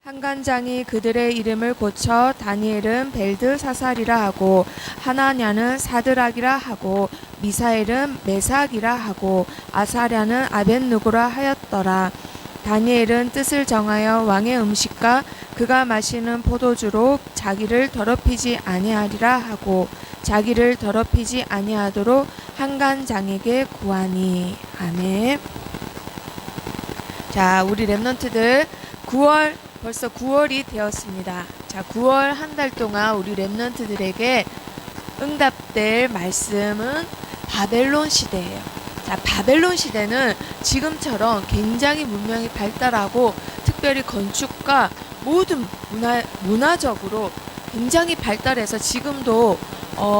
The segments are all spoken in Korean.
한간장이 그들의 이름을 고쳐 다니엘은 벨드사살이라 하고 하나냐는 사드락이라 하고 미사엘은 메삭이라 하고 아사랴는 아벳느고라 하였더라. 다니엘은 뜻을 정하여 왕의 음식과 그가 마시는 포도주로 자기를 더럽히지 아니하리라 하고 자기를 더럽히지 아니하도록 한간장에게 구하니. 아멘. 자, 우리 랩런트들 벌써 9월이 되었습니다. 자, 9월 한 달 동안 우리 랩런트들에게 응답될 말씀은 바벨론 시대예요. 자, 바벨론 시대는 지금처럼 굉장히 문명이 발달하고 특별히 건축과 모든 문화적으로 굉장히 발달해서 지금도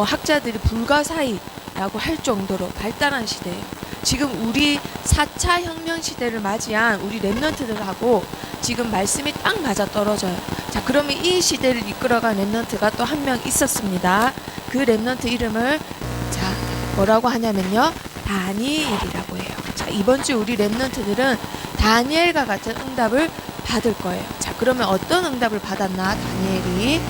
학자들이 불가사의라고 할 정도로 발달한 시대예요. 지금 우리 4차 혁명 시대를 맞이한 우리 랩런트들하고 지금 말씀이 딱 맞아 떨어져요. 자, 그러면 이 시대를 이끌어간 랩런트가 또 한 명 있었습니다. 그 랩런트 이름을 뭐라고 하냐면요, 다니엘이라고 해요. 자, 이번 주 우리 랩런트들은 다니엘과 같은 응답을 받을 거예요. 자, 그러면 어떤 응답을 받았나, 다니엘이?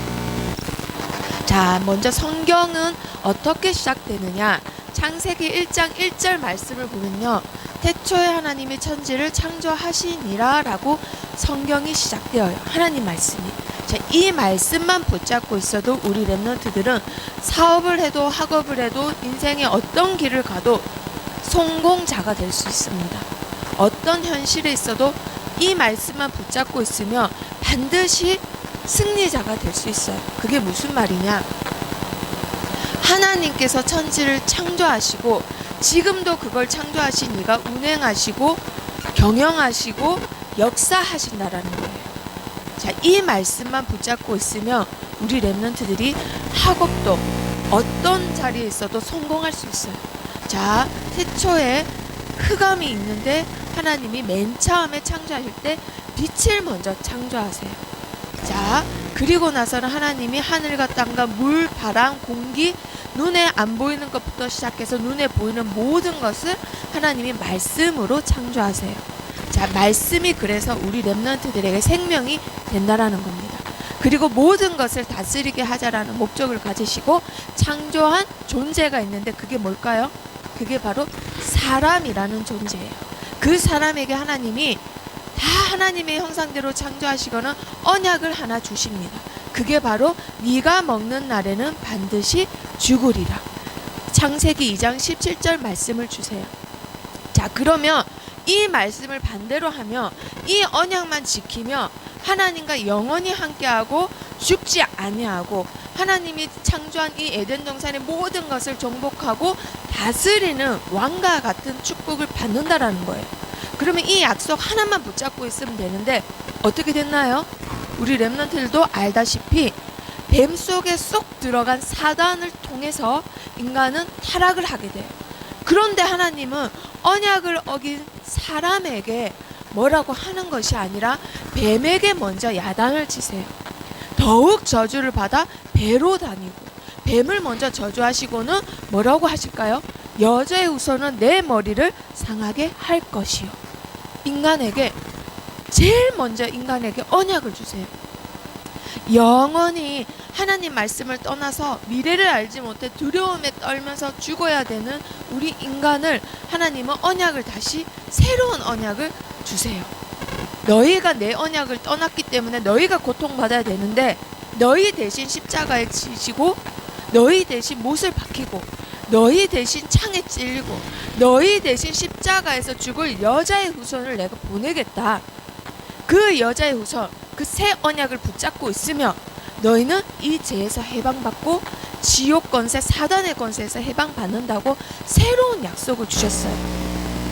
자, 먼저 성경은 어떻게 시작되느냐? 창세기 1장 1절 말씀을 보면요, 태초에 하나님이 천지를 창조하시니라 라고 성경이 시작되어요. 하나님 말씀이. 자, 이 말씀만 붙잡고 있어도 우리 랩런트들은 사업을 해도 학업을 해도 인생의 어떤 길을 가도 성공자가 될 수 있습니다. 어떤 현실에 있어도 이 말씀만 붙잡고 있으면 반드시 승리자가 될 수 있어요. 그게 무슨 말이냐? 하나님께서 천지를 창조하시고 지금도 그걸 창조하신 이가 운행하시고 경영하시고 역사하신다라는 거예요. 자, 이 말씀만 붙잡고 있으면 우리 랩런트들이 학업도 어떤 자리에 있어도 성공할 수 있어요. 자, 태초에 흑암이 있는데 하나님이 맨 처음에 창조하실 때 빛을 먼저 창조하세요. 자, 그리고 나서는 하나님이 하늘과 땅과 물, 바람, 공기, 눈에 안 보이는 것부터 시작해서 눈에 보이는 모든 것을 하나님이 말씀으로 창조하세요. 자, 말씀이 그래서 우리 랩런트들에게 생명이 된다라는 겁니다. 그리고 모든 것을 다스리게 하자라는 목적을 가지시고 창조한 존재가 있는데 그게 뭘까요? 그게 바로 사람이라는 존재예요. 그 사람에게 하나님이 다 하나님의 형상대로 창조하시고는 언약을 하나 주십니다. 그게 바로 네가 먹는 날에는 반드시 죽으리라. 창세기 2장 17절 말씀을 주세요. 자, 그러면 이 말씀을 반대로 하며 이 언약만 지키며 하나님과 영원히 함께하고 죽지 아니하고 하나님이 창조한 이 에덴 동산의 모든 것을 정복하고 다스리는 왕과 같은 축복을 받는다라는 거예요. 그러면 이 약속 하나만 붙잡고 있으면 되는데 어떻게 됐나요? 우리 랩런트들도 알다시피 뱀 속에 쏙 들어간 사단을 통해서 인간은 타락을 하게 돼요. 그런데 하나님은 언약을 어긴 사람에게 뭐라고 하는 것이 아니라 뱀에게 먼저 야단을 치세요. 더욱 저주를 받아 배로 다니고 뱀을 먼저 저주하시고는 뭐라고 하실까요? 여자의 후손은 내 머리를 상하게 할 것이요. 인간에게 제일 먼저 인간에게 언약을 주세요. 영원히 하나님 말씀을 떠나서 미래를 알지 못해 두려움에 떨면서 죽어야 되는 우리 인간을 하나님은 언약을 다시 새로운 언약을 주세요. 너희가 내 언약을 떠났기 때문에 너희가 고통받아야 되는데 너희 대신 십자가에 지시고 너희 대신 못을 박히고 너희 대신 창에 찔리고 너희 대신 십자가에서 죽을 여자의 후손을 내가 보내겠다. 그 여자의 후손, 그 새 언약을 붙잡고 있으면 너희는 이 죄에서 해방받고 지옥 권세, 사단의 권세에서 해방받는다고 새로운 약속을 주셨어요.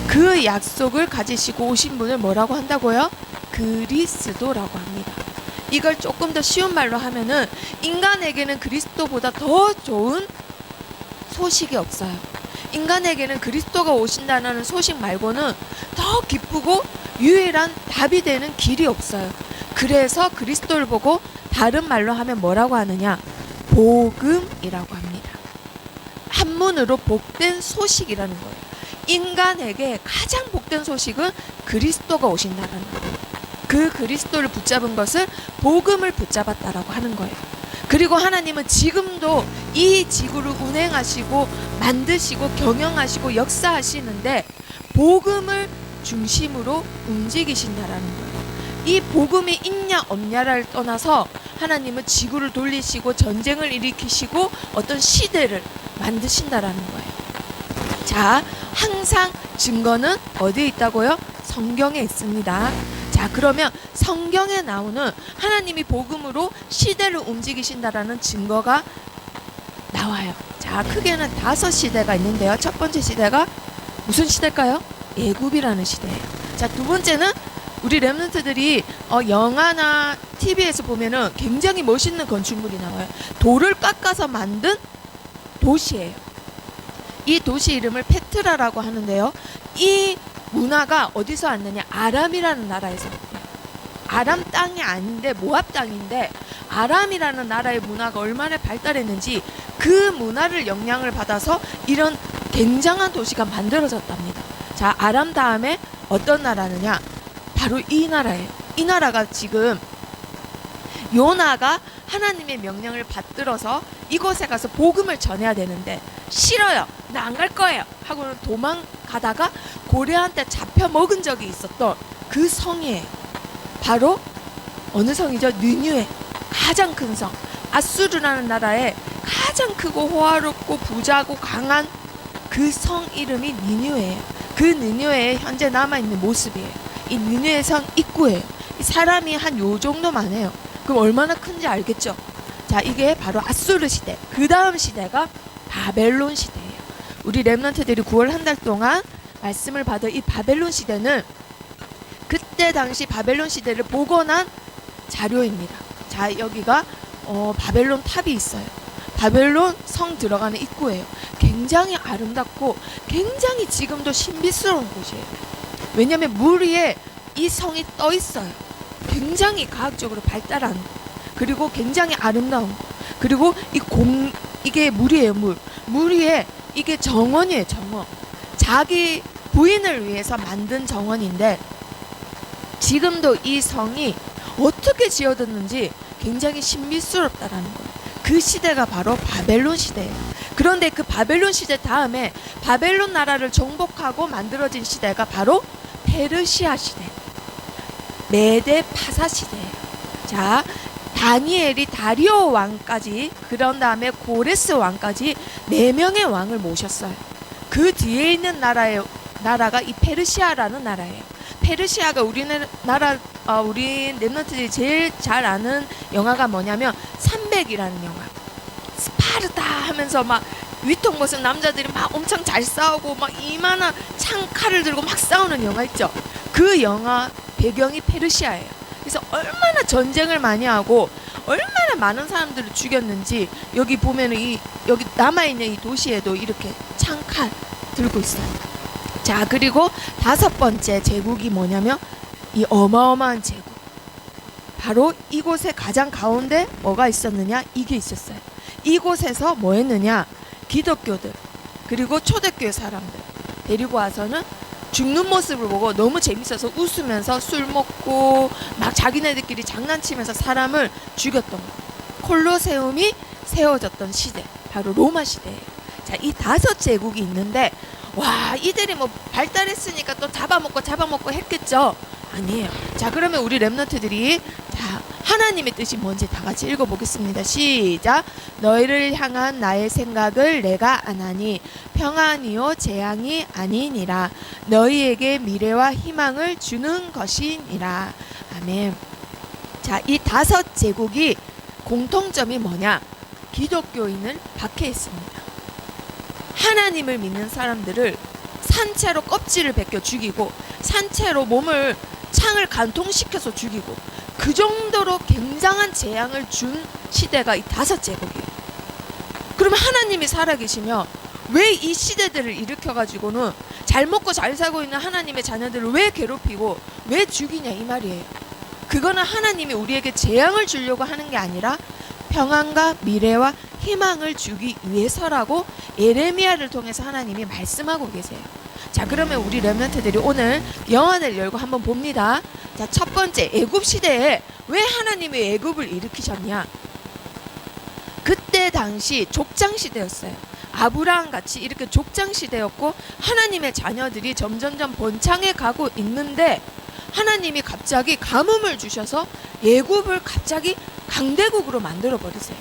그 약속을 가지시고 오신 분을 뭐라고 한다고요? 그리스도라고 합니다. 이걸 조금 더 쉬운 말로 하면은 인간에게는 그리스도보다 더 좋은 소식이 없어요. 인간에게는 그리스도가 오신다는 소식 말고는 더 기쁘고 유일한 답이 되는 길이 없어요. 그래서 그리스도를 보고 다른 말로 하면 뭐라고 하느냐? 복음이라고 합니다. 한문으로 복된 소식이라는 거예요. 인간에게 가장 복된 소식은 그리스도가 오신다는 거예요. 그 그리스도를 붙잡은 것을 복음을 붙잡았다라고 하는 거예요. 그리고 하나님은 지금도 이 지구를 운행하시고 만드시고 경영하시고 역사하시는데 복음을 중심으로 움직이신다라는 거예요. 이 복음이 있냐 없냐를 떠나서 하나님은 지구를 돌리시고 전쟁을 일으키시고 어떤 시대를 만드신다라는 거예요. 자, 항상 증거는 어디에 있다고요? 성경에 있습니다. 자, 그러면 성경에 나오는 하나님이 복음으로 시대를 움직이신다라는 증거가 나와요. 자, 크게는 5시대가 있는데요. 첫 번째 시대가 무슨 시대일까요? 애굽이라는 시대예요. 자, 두 번째는 우리 렘넌트들이 영화나 TV에서 보면은 굉장히 멋있는 건축물이 나와요. 돌을 깎아서 만든 도시예요. 이 도시 이름을 페트라라고 하는데요. 이 문화가 어디서 왔느냐? 아람이라는 나라에서 왔대요. 아람 땅이 아닌데 모압 땅인데 아람이라는 나라의 문화가 얼마나 발달했는지 그 문화를 영향을 받아서 이런 굉장한 도시가 만들어졌답니다. 자, 아람 다음에 어떤 나라느냐? 바로 이 나라예요. 이 나라가 지금 요나가 하나님의 명령을 받들어서 이곳에 가서 복음을 전해야 되는데 싫어요. 나 안 갈 거예요. 하고는 도망가다가 고래한테 잡혀 먹은 적이 있었던 그 성이에요. 바로 어느 성이죠? 느뉴에 가장 큰 성. 아수르라는 나라에 가장 크고 호화롭고 부자고 강한 그 성 이름이 니느웨예요. 그 니느웨에 현재 남아있는 모습이에요. 이 니느웨 성 입구예요. 사람이 한 요 정도만 해요. 그럼 얼마나 큰지 알겠죠? 자, 이게 바로 아수르 시대. 그 다음 시대가 바벨론 시대예요. 우리 렘넌트들이 9월 한 달 동안 말씀을 받은 이 바벨론 시대는 그때 당시 바벨론 시대를 복원한 자료입니다. 자, 여기가 바벨론 탑이 있어요. 바벨론 성 들어가는 입구예요. 굉장히 아름답고 굉장히 지금도 신비스러운 곳이에요. 왜냐하면 물 위에 이 성이 떠 있어요. 굉장히 과학적으로 발달한, 그리고 굉장히 아름다운 거. 그리고 이게 물이에요. 물 위에 이게 정원이에요. 정원. 자기 부인을 위해서 만든 정원인데 지금도 이 성이 어떻게 지어졌는지 굉장히 신비스럽다라는 거예요. 그 시대가 바로 바벨론 시대예요. 그런데 그 바벨론 시대 다음에 바벨론 나라를 정복하고 만들어진 시대가 바로 페르시아 시대, 메데 파사 시대예요. 자, 다니엘이 다리오 왕까지, 그런 다음에 고레스 왕까지 4명의 왕을 모셨어요. 그 뒤에 있는 나라가 이 페르시아라는 나라예요. 페르시아가 우리 렘넌트들이 제일 잘 아는 영화가 뭐냐면 300이라는 영화. 스파르타 하면서 막 위통 벗은 남자들이 막 엄청 잘 싸우고 막 이만한 창칼을 들고 막 싸우는 영화 있죠. 그 영화 배경이 페르시아예요. 그래서 얼마나 전쟁을 많이 하고 얼마나 많은 사람들을 죽였는지 여기 보면은 여기 남아있는 이 도시에도 이렇게 창칼 들고 있어요. 자, 그리고 5번째 제국이 뭐냐면 이 어마어마한 제국. 바로 이곳에 가장 가운데 뭐가 있었느냐? 이게 있었어요. 이곳에서 뭐 했느냐? 기독교들 그리고 초대교회 사람들 데리고 와서는 죽는 모습을 보고 너무 재밌어서 웃으면서 술 먹고 막 자기네들끼리 장난치면서 사람을 죽였던 거. 콜로세움이 세워졌던 시대, 바로 로마 시대예요. 자, 이 5제국이 있는데 와, 이들이 뭐 발달했으니까 또 잡아먹고 했겠죠? 아니에요. 자, 그러면 우리 렘넌트들이 자, 하나님의 뜻이 뭔지 다 같이 읽어보겠습니다. 시작. 너희를 향한 나의 생각을 내가 아나니 평안이요 재앙이 아니니라. 너희에게 미래와 희망을 주는 것이니라. 아멘. 자, 이 5제국이 공통점이 뭐냐? 기독교인을 박해했습니다. 하나님을 믿는 사람들을 산채로 껍질을 벗겨 죽이고 산채로 몸을 창을 관통시켜서 죽이고 그 정도로 굉장한 재앙을 준 시대가 이 5제국이에요. 그러면 하나님이 살아계시며 왜 이 시대들을 일으켜가지고는 잘 먹고 잘 살고 있는 하나님의 자녀들을 왜 괴롭히고 왜 죽이냐 이 말이에요. 그거는 하나님이 우리에게 재앙을 주려고 하는 게 아니라 평안과 미래와 희망을 주기 위해서라고 예레미야를 통해서 하나님이 말씀하고 계세요. 자, 그러면 우리 렘넌트들이 오늘 영안을 열고 한번 봅니다. 자, 첫 번째, 애굽 시대에 왜 하나님이 애굽을 일으키셨냐? 그때 당시 족장 시대였어요. 아브라함 같이 이렇게 족장 시대였고 하나님의 자녀들이 점점점 번창해 가고 있는데 하나님이 갑자기 가뭄을 주셔서 애굽을 갑자기 강대국으로 만들어 버리세요.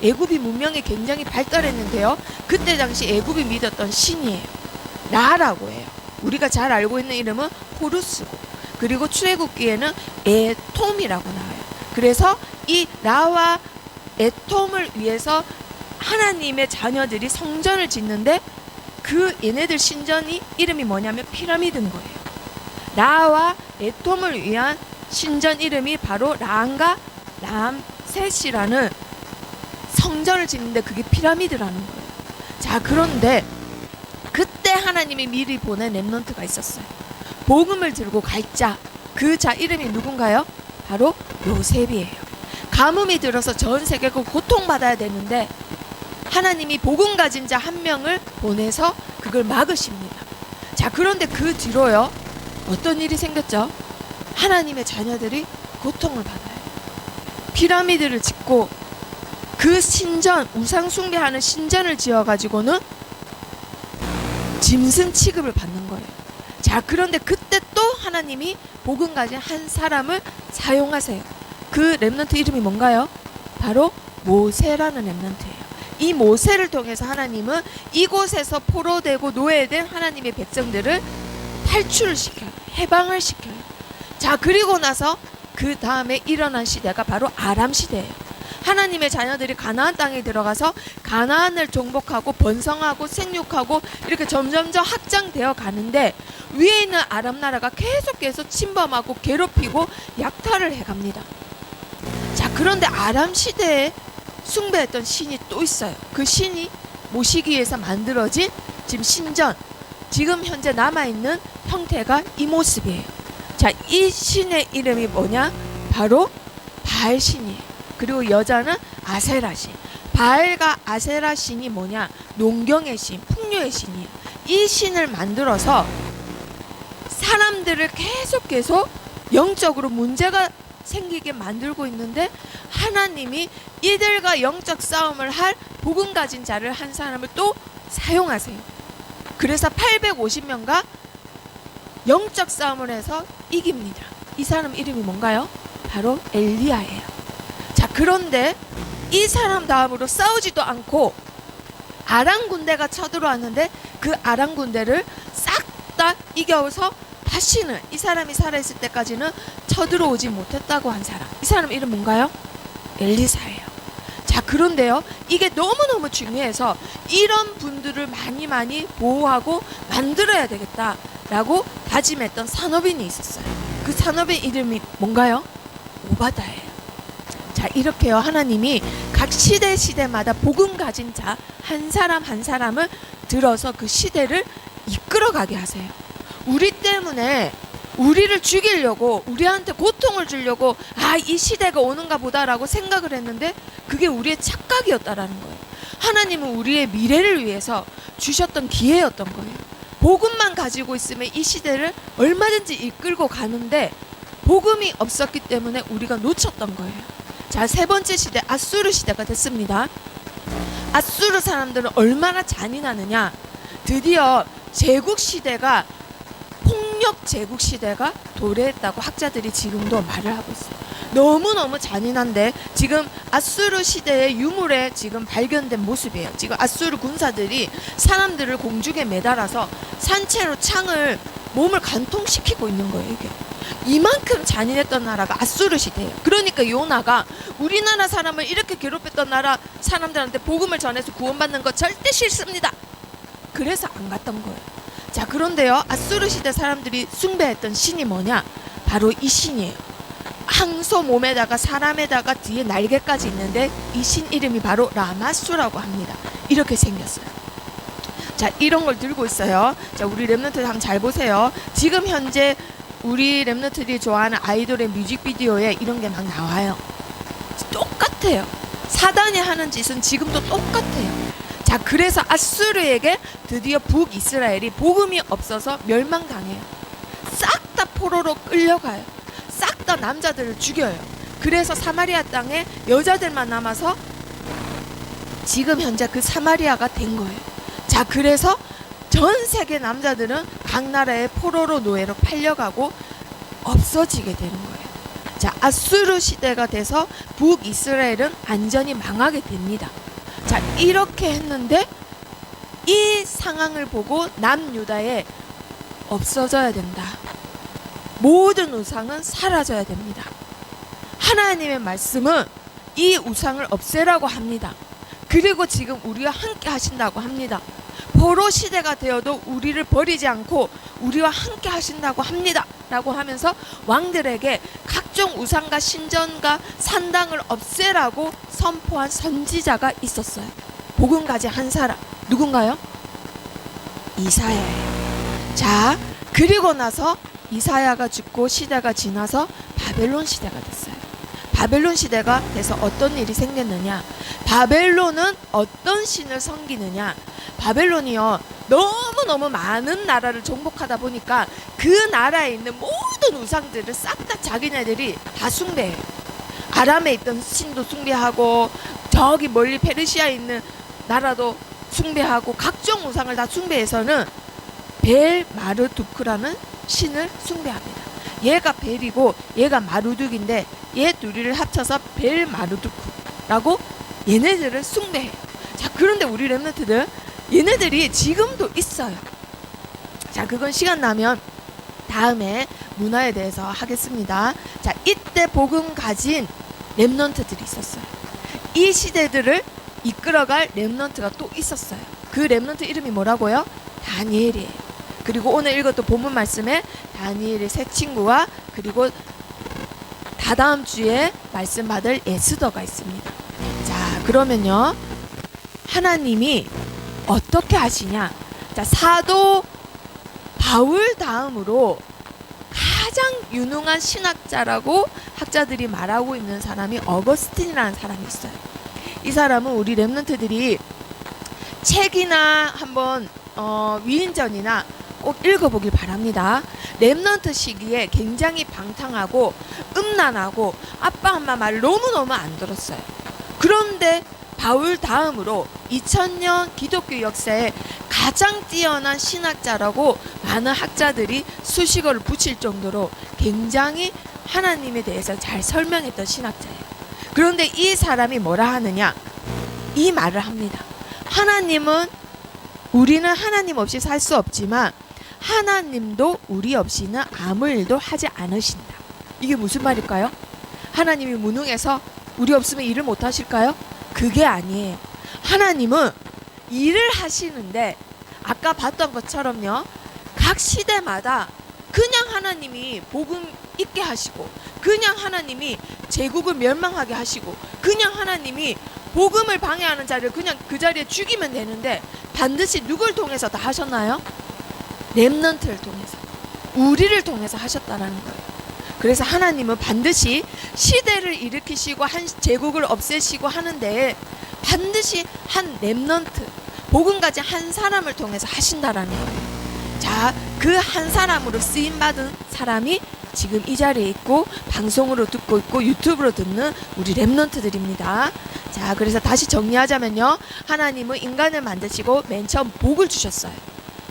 애굽이 문명이 굉장히 발달했는데요. 그때 당시 애굽이 믿었던 신이에요. 라라고 해요. 우리가 잘 알고 있는 이름은 호루스고, 그리고 출애굽기에는 에톰이라고 나와요. 그래서 이 라와 에톰을 위해서 하나님의 자녀들이 성전을 짓는데 그 얘네들 신전이 이름이 뭐냐면 피라미드인 거예요. 라와 에톰을 위한 신전 이름이 바로 라암과 람셋이라는 성전을 짓는데 그게 피라미드라는 거예요. 자, 그런데 그때 하나님이 미리 보낸 렘넌트가 있었어요. 복음을 들고 갈 자, 그 자 이름이 누군가요? 바로 요셉이에요. 가뭄이 들어서 전 세계가 고통받아야 되는데 하나님이 복음 가진 자 한 명을 보내서 그걸 막으십니다. 자, 그런데 그 뒤로요, 어떤 일이 생겼죠? 하나님의 자녀들이 고통을 받아요. 피라미드를 짓고 그 신전, 우상 숭배하는 신전을 지어가지고는 짐승 취급을 받는 거예요. 자, 그런데 그때 또 하나님이 복음 가진 한 사람을 사용하세요. 그 렘넌트 이름이 뭔가요? 바로 모세라는 렘넌트예요. 이 모세를 통해서 하나님은 이곳에서 포로되고 노예된 하나님의 백성들을 탈출을 시켜요. 해방을 시켜요. 자, 그리고 나서 그 다음에 일어난 시대가 바로 아람 시대예요. 하나님의 자녀들이 가나안 땅에 들어가서 가나안을 정복하고 번성하고 생육하고 이렇게 점점점 확장되어 가는데 위에 있는 아람 나라가 계속해서 침범하고 괴롭히고 약탈을 해갑니다. 자, 그런데 아람 시대에 숭배했던 신이 또 있어요. 그 신이 모시기 위해서 만들어진 지금 신전, 지금 현재 남아있는 형태가 이 모습이에요. 자, 이 신의 이름이 뭐냐? 바로 바알 신이에요. 그리고 여자는 아세라 신. 바알과 아세라 신이 뭐냐? 농경의 신, 풍요의 신이에요. 이 신을 만들어서 사람들을 계속 영적으로 문제가 생기게 만들고 있는데 하나님이 이들과 영적 싸움을 할 복음 가진 자를 한 사람을 또 사용하세요. 그래서 850명과 영적 싸움을 해서 이깁니다. 이 사람 이름이 뭔가요? 바로 엘리야예요. 자, 그런데 이 사람 다음으로 싸우지도 않고 아람 군대가 쳐들어왔는데 그 아람 군대를 싹 다 이겨서 다시는 이 사람이 살아있을 때까지는 쳐들어오지 못했다고 한 사람, 이 사람 이름 뭔가요? 엘리사예요. 자, 그런데요, 이게 너무너무 중요해서 이런 분들을 많이 보호하고 만들어야 되겠다라고 다짐했던 산업인이 있었어요. 그 산업인 이름이 뭔가요? 오바다예요. 자, 이렇게요, 하나님이 각 시대마다 복음 가진 자 한 사람 한 사람을 들어서 그 시대를 이끌어가게 하세요. 우리 때문에 우리를 죽이려고, 우리한테 고통을 주려고 이 시대가 오는가 보다라고 생각을 했는데 그게 우리의 착각이었다라는 거예요. 하나님은 우리의 미래를 위해서 주셨던 기회였던 거예요. 복음만 가지고 있으면 이 시대를 얼마든지 이끌고 가는데 복음이 없었기 때문에 우리가 놓쳤던 거예요. 자, 세 번째 시대, 아수르 시대가 됐습니다. 아수르 사람들은 얼마나 잔인하느냐. 드디어 제국 시대가, 폭력 제국 시대가 도래했다고 학자들이 지금도 말을 하고 있어요. 너무너무 잔인한데 지금 아수르 시대의 유물에 지금 발견된 모습이에요. 지금 아수르 군사들이 사람들을 공중에 매달아서 산채로 창을, 몸을 관통시키고 있는 거예요. 이게 이만큼 잔인했던 나라가 아수르 시대예요. 그러니까 요나가 우리나라 사람을 이렇게 괴롭혔던 나라 사람들한테 복음을 전해서 구원받는 거 절대 싫습니다. 그래서 안 갔던 거예요. 자, 그런데요, 아수르 시대 사람들이 숭배했던 신이 뭐냐? 바로 이 신이에요. 항소 몸에다가 사람에다가 뒤에 날개까지 있는데 이 신 이름이 바로 라마수라고 합니다. 이렇게 생겼어요. 자, 이런 걸 들고 있어요. 자, 우리 렘넌트들 한번 잘 보세요. 지금 현재 우리 렘넌트들이 좋아하는 아이돌의 뮤직비디오에 이런 게 막 나와요. 똑같아요. 사단이 하는 짓은 지금도 똑같아요. 자, 그래서 아수르에게 드디어 북이스라엘이 복음이 없어서 멸망당해요. 싹 다 포로로 끌려가요. 싹 다 남자들을 죽여요. 그래서 사마리아 땅에 여자들만 남아서 지금 현재 그 사마리아가 된 거예요. 자, 그래서 전 세계 남자들은 각 나라의 포로로 노예로 팔려가고 없어지게 되는 거예요. 자, 아수르 시대가 돼서 북이스라엘은 완전히 망하게 됩니다. 자, 이렇게 했는데 이 상황을 보고 남유다에 없어져야 된다. 모든 우상은 사라져야 됩니다. 하나님의 말씀은 이 우상을 없애라고 합니다. 그리고 지금 우리와 함께 하신다고 합니다. 포로 시대가 되어도 우리를 버리지 않고 우리와 함께 하신다고 합니다. 라고 하면서 왕들에게 각종 우상과 신전과 산당을 없애라고 선포한 선지자가 있었어요. 복음 가진 한 사람. 누군가요? 이사야예요. 자, 그리고 나서 이사야가 죽고 시대가 지나서 바벨론 시대가 됐어요. 바벨론 시대가 돼서 어떤 일이 생겼느냐? 바벨론은 어떤 신을 섬기느냐? 바벨론이요, 너무너무 많은 나라를 정복하다 보니까 그 나라에 있는 모든 우상들을 싹 다 자기네들이 다 숭배해요. 아람에 있던 신도 숭배하고 저기 멀리 페르시아에 있는 나라도 숭배하고 각종 우상을 다 숭배해서는 벨 마르두크라는 신을 숭배합니다. 얘가 벨이고 얘가 마르둑인데 얘 둘이를 합쳐서 벨 마르두크라고 얘네들을 숭배해요. 자, 그런데 우리 렘넌트들 얘네들이 지금도 있어요. 자, 그건 시간 나면 다음에 문화에 대해서 하겠습니다. 자, 이때 복음 가진 렘넌트들이 있었어요. 이 시대들을 이끌어갈 렘넌트가 또 있었어요. 그 렘넌트 이름이 뭐라고요? 다니엘이에요. 그리고 오늘 읽었던 본문 말씀에 다니엘의 세 친구와 그리고 다다음 주에 말씀 받을 에스더가 있습니다. 자, 그러면요, 하나님이 어떻게 하시냐? 자, 사도 바울 다음으로 가장 유능한 신학자라고 학자들이 말하고 있는 사람이 어거스틴이라는 사람이 있어요. 이 사람은 우리 렘넌트들이 책이나 한번 위인전이나 꼭 읽어보길 바랍니다. 렘넌트 시기에 굉장히 방탕하고 음란하고 아빠 엄마 말 너무너무 안 들었어요. 그런데 바울 다음으로 2000년 기독교 역사에 가장 뛰어난 신학자라고 많은 학자들이 수식어를 붙일 정도로 굉장히 하나님에 대해서 잘 설명했던 신학자예요. 그런데 이 사람이 뭐라 하느냐? 이 말을 합니다. 하나님은, 우리는 하나님 없이 살 수 없지만 하나님도 우리 없이는 아무 일도 하지 않으신다. 이게 무슨 말일까요? 하나님이 무능해서 우리 없으면 일을 못 하실까요? 그게 아니에요. 하나님은 일을 하시는데 아까 봤던 것처럼요, 각 시대마다 그냥 하나님이 복음 있게 하시고 그냥 하나님이 제국을 멸망하게 하시고 그냥 하나님이 복음을 방해하는 자를 그냥 그 자리에 죽이면 되는데 반드시 누굴 통해서 다 하셨나요? 렘넌트를 통해서, 우리를 통해서 하셨다라는 거예요. 그래서 하나님은 반드시 시대를 일으키시고 한 제국을 없애시고 하는데 반드시 한 렘넌트, 복음 가진 한 사람을 통해서 하신다라는 거예요. 자, 그 한 사람으로 쓰임받은 사람이 지금 이 자리에 있고 방송으로 듣고 있고 유튜브로 듣는 우리 렘넌트들입니다. 자, 그래서 다시 정리하자면요, 하나님은 인간을 만드시고 맨 처음 복을 주셨어요.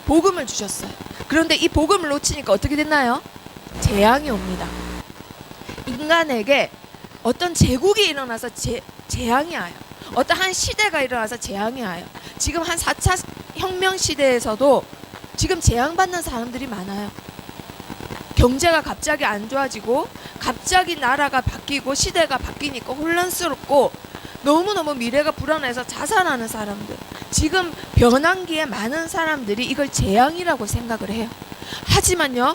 복음을 주셨어요. 그런데 이 복음을 놓치니까 어떻게 됐나요? 재앙이 옵니다. 인간에게 어떤 제국이 일어나서 재앙이 와요. 어떤 한 시대가 일어나서 재앙이 와요. 지금 한 4차 혁명 시대에서도 지금 재앙받는 사람들이 많아요. 경제가 갑자기 안 좋아지고 갑자기 나라가 바뀌고 시대가 바뀌니까 혼란스럽고 너무너무 미래가 불안해서 자살하는 사람들, 지금 변환기에 많은 사람들이 이걸 재앙이라고 생각을 해요. 하지만요,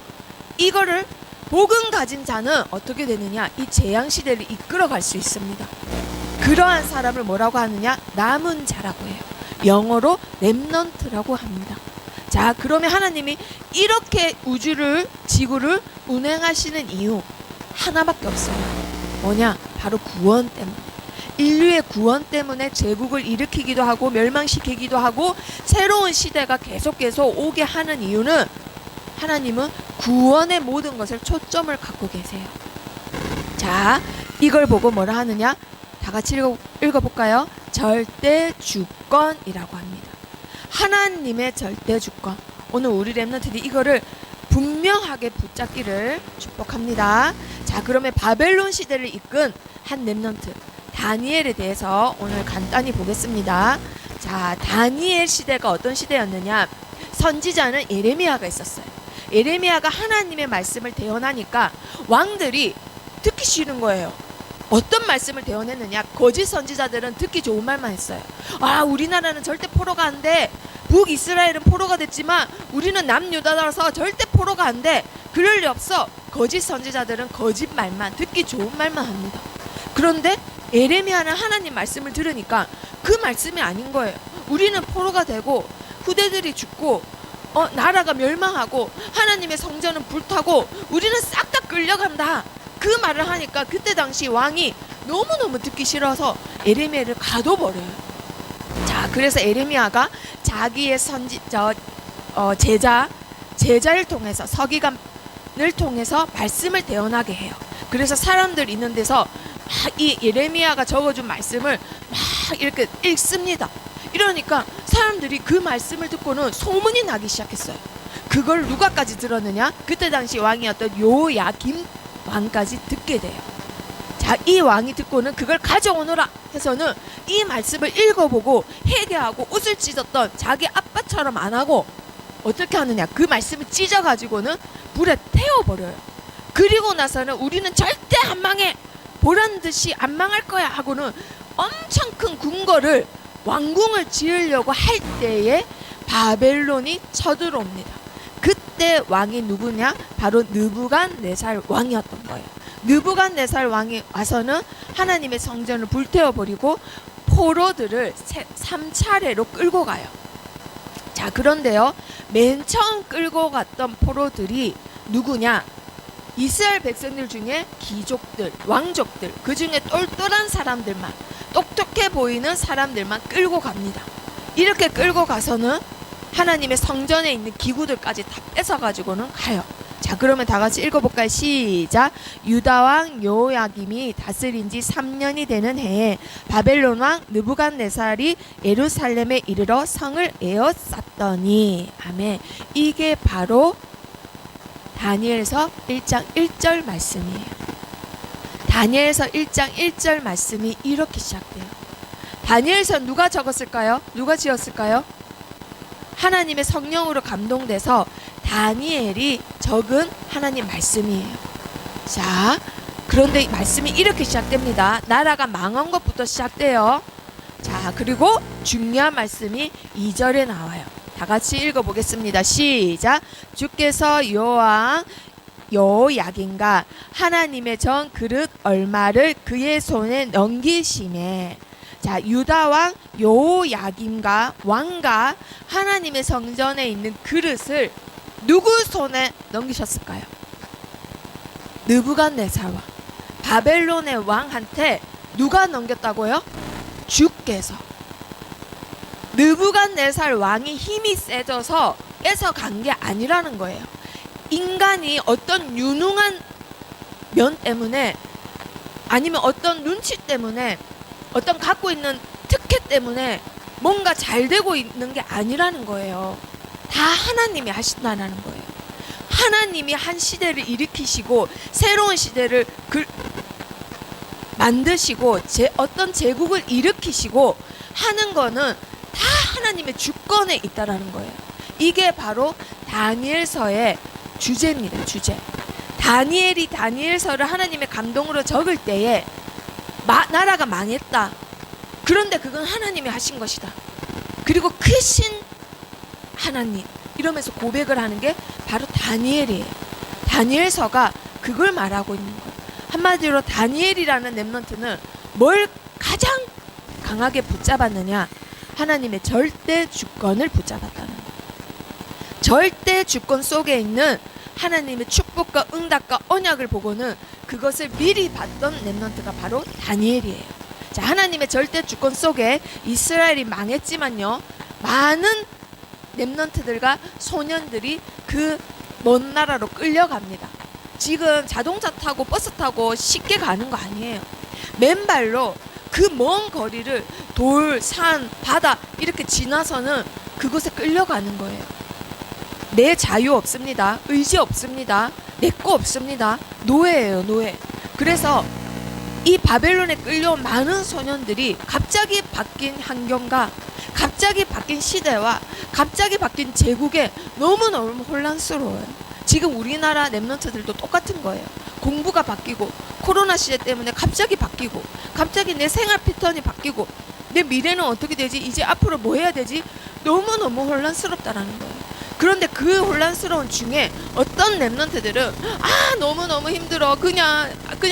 이거를 복음 가진 자는 어떻게 되느냐? 이 재앙 시대를 이끌어갈 수 있습니다. 그러한 사람을 뭐라고 하느냐? 남은 자라고 해요. 영어로 렘넌트라고 합니다. 자, 그러면 하나님이 이렇게 우주를, 지구를 운행하시는 이유 하나밖에 없어요. 뭐냐? 바로 구원 때문에. 인류의 구원 때문에 제국을 일으키기도 하고 멸망시키기도 하고 새로운 시대가 계속 오게 하는 이유는 하나님은 구원의 모든 것을 초점을 갖고 계세요. 자, 이걸 보고 뭐라 하느냐? 다 같이 읽어볼까요? 절대 주권이라고 합니다. 하나님의 절대 주권. 오늘 우리 렘넌트들이 이거를 분명하게 붙잡기를 축복합니다. 자, 그러면 바벨론 시대를 이끈 한 렘넌트 다니엘에 대해서 오늘 간단히 보겠습니다. 자, 다니엘 시대가 어떤 시대였느냐? 선지자는 예레미야가 있었어요. 예레미야가 하나님의 말씀을 대언하니까 왕들이 듣기 싫은 거예요. 어떤 말씀을 대언했느냐? 거짓 선지자들은 듣기 좋은 말만 했어요. 아, 우리나라는 절대 포로가 안 돼. 북이스라엘은 포로가 됐지만 우리는 남유다라서 절대 포로가 안 돼. 그럴 리 없어. 거짓 선지자들은 거짓 말만, 듣기 좋은 말만 합니다. 그런데 예레미야는 하나님 말씀을 들으니까 그 말씀이 아닌 거예요. 우리는 포로가 되고 후대들이 죽고 나라가 멸망하고 하나님의 성전은 불타고 우리는 싹 다 끌려간다. 그 말을 하니까 그때 당시 왕이 너무너무 듣기 싫어서 예레미야를 가둬버려요. 자, 그래서 예레미야가 자기의 제자를 통해서 서기관을 통해서 말씀을 대언하게 해요. 그래서 사람들 있는 데서 막 이 예레미야가 적어준 말씀을 막 이렇게 읽습니다. 이러니까 사람들이 그 말씀을 듣고는 소문이 나기 시작했어요. 그걸 누가까지 들었느냐? 그때 당시 왕이었던 요야김 왕까지 듣게 돼요. 자, 이 왕이 듣고는 그걸 가져오너라 해서는 이 말씀을 읽어보고 회개하고 웃을 찢었던 자기 아빠처럼 안 하고 어떻게 하느냐? 그 말씀을 찢어가지고는 불에 태워버려요. 그리고 나서는 우리는 절대 안 망해, 보란 듯이 안 망할 거야 하고는 엄청 큰 궁궐을, 왕궁을 지으려고 할 때에 바벨론이 쳐들어옵니다. 그때 왕이 누구냐? 바로 느부갓네살 왕이었던 거예요. 느부갓네살 왕이 와서는 하나님의 성전을 불태워버리고 포로들을 3차례로 끌고 가요. 자, 그런데요, 맨 처음 끌고 갔던 포로들이 누구냐? 이스라엘 백성들 중에 귀족들, 왕족들, 그 중에 똘똘한 사람들만, 똑똑해 보이는 사람들만 끌고 갑니다. 이렇게 끌고 가서는 하나님의 성전에 있는 기구들까지 다 뺏어가지고는 가요. 자, 그러면 다 같이 읽어볼까요? 시작. 유다왕 여호야김이 다스린 지 3년이 되는 해에 바벨론 왕 느부갓네살이 예루살렘에 이르러 성을 에워쌌더니, 아멘. 이게 바로 다니엘서 1장 1절 말씀이에요. 다니엘서 1장 1절 말씀이 이렇게 시작돼요. 다니엘서 누가 적었을까요? 누가 지었을까요? 하나님의 성령으로 감동돼서 다니엘이 적은 하나님 말씀이에요. 자, 그런데 이 말씀이 이렇게 시작됩니다. 나라가 망한 것부터 시작돼요. 자, 그리고 중요한 말씀이 2절에 나와요. 다 같이 읽어보겠습니다. 시작. 주께서 여호야긴과 하나님의 전 그릇 얼마를 그의 손에 넘기심에, 자, 유다왕 여호야김과 왕가 하나님의 성전에 있는 그릇을 누구 손에 넘기셨을까요? 느부갓네살 왕, 바벨론의 왕한테 누가 넘겼다고요? 주께서. 느부갓네살 왕이 힘이 세져서 뺏어간 게 아니라는 거예요. 인간이 어떤 유능한 면 때문에, 아니면 어떤 눈치 때문에, 어떤 갖고 있는 특혜 때문에 뭔가 잘 되고 있는 게 아니라는 거예요. 다 하나님이 하신다는 거예요. 하나님이 한 시대를 일으키시고 새로운 시대를 만드시고 어떤 제국을 일으키시고 하는 거는 다 하나님의 주권에 있다라는 거예요. 이게 바로 다니엘서의 주제입니다. 주제. 다니엘이 다니엘서를 하나님의 감동으로 적을 때에 나라가 망했다. 그런데 그건 하나님이 하신 것이다. 그리고 크신 하나님, 이러면서 고백을 하는 게 바로 다니엘이에요. 다니엘서가 그걸 말하고 있는 거예요. 한마디로 다니엘이라는 렘넌트는 뭘 가장 강하게 붙잡았느냐? 하나님의 절대 주권을 붙잡았다는 거예요. 절대 주권 속에 있는 하나님의 축복과 응답과 언약을 보고는 그것을 미리 봤던 렘넌트가 바로 다니엘이에요. 자, 자, 하나님의 절대 주권 속에 이스라엘이 망했지만요, 많은 렘넌트들과 소년들이 그 먼 나라로 끌려갑니다. 지금 자동차 타고 버스 타고 쉽게 가는 거 아니에요. 맨발로 그 먼 거리를 돌, 산, 바다 이렇게 지나서는 그곳에 끌려가는 거예요. 내 자유 없습니다. 의지 없습니다. 내 거 없습니다. 노예예요, 노예. 그래서 이 바벨론에 끌려온 많은 소년들이 갑자기 바뀐 환경과 갑자기 바뀐 시대와 갑자기 바뀐 제국에 너무너무 혼란스러워요. 지금 우리나라 렘넌트들도 똑같은 거예요. 공부가 바뀌고 코로나 시대 때문에 갑자기 바뀌고 갑자기 내 생활 패턴이 바뀌고 내 미래는 어떻게 되지? 이제 앞으로 뭐 해야 되지? 너무너무 혼란스럽다라는 거예요. 그런데 그 혼란스러운 중에 어떤 렘넌트들은 너무너무 힘들어, 그냥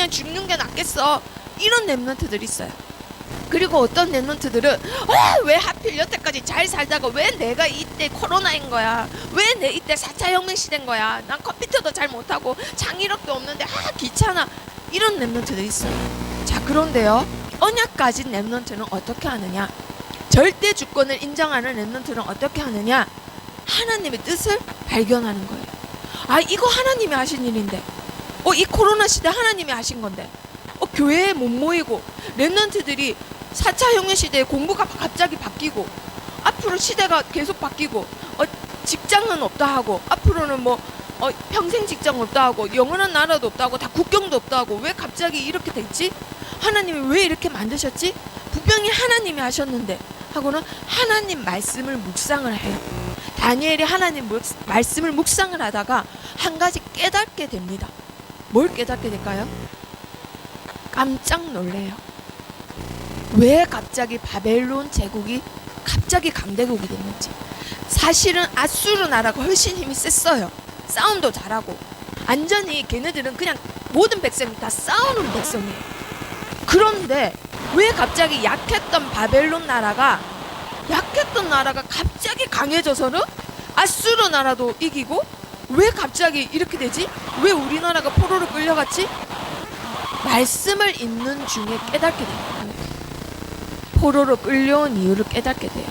죽는 게 낫겠어, 이런 렘넌트들이 있어요. 그리고 어떤 렘넌트들은 왜 하필 여태까지 잘 살다가 왜 내가 이때 코로나인 거야, 왜 내 이때 4차 혁명 시대인 거야, 난 컴퓨터도 잘 못하고 창의력도 없는데 귀찮아, 이런 렘넌트들이 있어요. 자, 그런데요, 언약 가진 렘넌트는 어떻게 하느냐, 절대 주권을 인정하는 렘넌트는 어떻게 하느냐, 하나님의 뜻을 발견하는 거예요. 이거 하나님이 하신 일인데, 이 코로나 시대 하나님이 하신 건데, 교회에 못 모이고 렘넌트들이 4차 혁명 시대에 공부가 갑자기 바뀌고 앞으로 시대가 계속 바뀌고 직장은 없다 하고 앞으로는 평생 직장 없다 하고 영원한 나라도 없다 하고 다 국경도 없다 하고 왜 갑자기 이렇게 됐지? 하나님이 왜 이렇게 만드셨지? 분명히 하나님이 하셨는데 하고는 하나님 말씀을 묵상을 해요. 다니엘이 하나님 말씀을 묵상을 하다가 한 가지 깨닫게 됩니다. 뭘 깨닫게 될까요? 깜짝 놀래요. 왜 갑자기 바벨론 제국이 갑자기 강대국이 됐는지. 사실은 아수르 나라가 훨씬 힘이 셌어요. 싸움도 잘하고 완전히 걔네들은 그냥 모든 백성이 다 싸우는 백성이에요. 그런데 왜 갑자기 약했던 바벨론 나라가 갑자기 강해져서는 아수르 나라도 이기고 왜 갑자기 이렇게 되지? 왜 우리나라가 포로로 끌려갔지? 말씀을 읽는 중에 깨닫게 됩니다. 포로로 끌려온 이유를 깨닫게 돼요.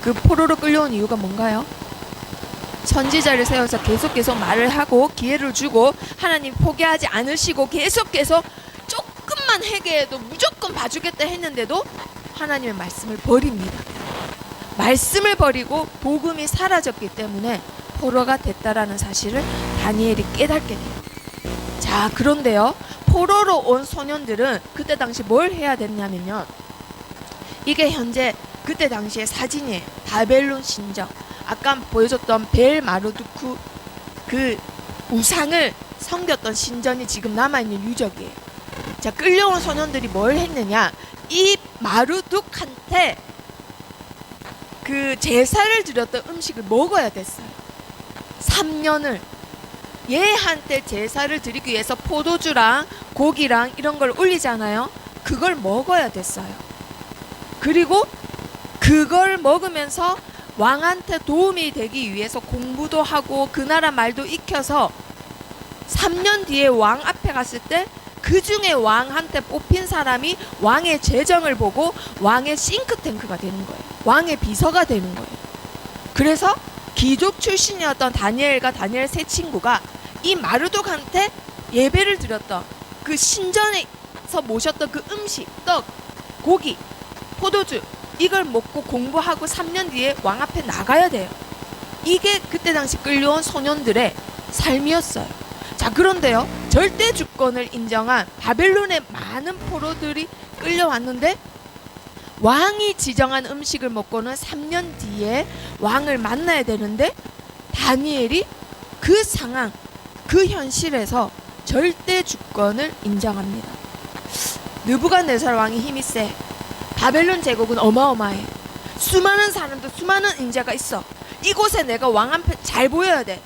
그 포로로 끌려온 이유가 뭔가요? 선지자를 세워서 계속 말을 하고 기회를 주고 하나님 포기하지 않으시고 계속해서 조금만 회개해도 무조건 봐주겠다 했는데도 하나님의 말씀을 버립니다. 말씀을 버리고 복음이 사라졌기 때문에 포로가 됐다라는 사실을 다니엘이 깨닫게 돼요. 자, 그런데요, 포로로 온 소년들은 그때 당시 뭘 해야 됐냐면요, 이게 현재 그때 당시의 사진이에요. 바벨론 신정, 아까 보여줬던 벨 마르두크 그 우상을 섬겼던 신전이 지금 남아있는 유적이에요. 자, 끌려온 소년들이 뭘 했느냐, 이 마르둑한테 그 제사를 드렸던 음식을 먹어야 됐어요. 3년을 얘한테 제사를 드리기 위해서 포도주랑 고기랑 이런 걸 올리잖아요. 그걸 먹어야 됐어요. 그리고 그걸 먹으면서 왕한테 도움이 되기 위해서 공부도 하고 그 나라 말도 익혀서 3년 뒤에 왕 앞에 갔을 때 그 중에 왕한테 뽑힌 사람이 왕의 재정을 보고 왕의 싱크탱크가 되는 거예요. 왕의 비서가 되는 거예요. 그래서 귀족 출신이었던 다니엘과 다니엘 세 친구가 이 마르독한테 예배를 드렸던 그 신전에서 모셨던 그 음식, 떡, 고기, 포도주, 이걸 먹고 공부하고 3년 뒤에 왕 앞에 나가야 돼요. 이게 그때 당시 끌려온 소년들의 삶이었어요. 자, 그런데요, 절대 주권을 인정한 바벨론의 많은 포로들이 끌려왔는데 왕이 지정한 음식을 먹고는 3년 뒤에 왕을 만나야 되는데 다니엘이 그 상황, 그 현실에서 절대 주권을 인정합니다. 느부갓네살 왕이 힘이 세. 바벨론 제국은 어마어마해. 수많은 사람들, 수많은 인재가 있어. 이곳에 내가 왕 앞에 잘 보여야 돼.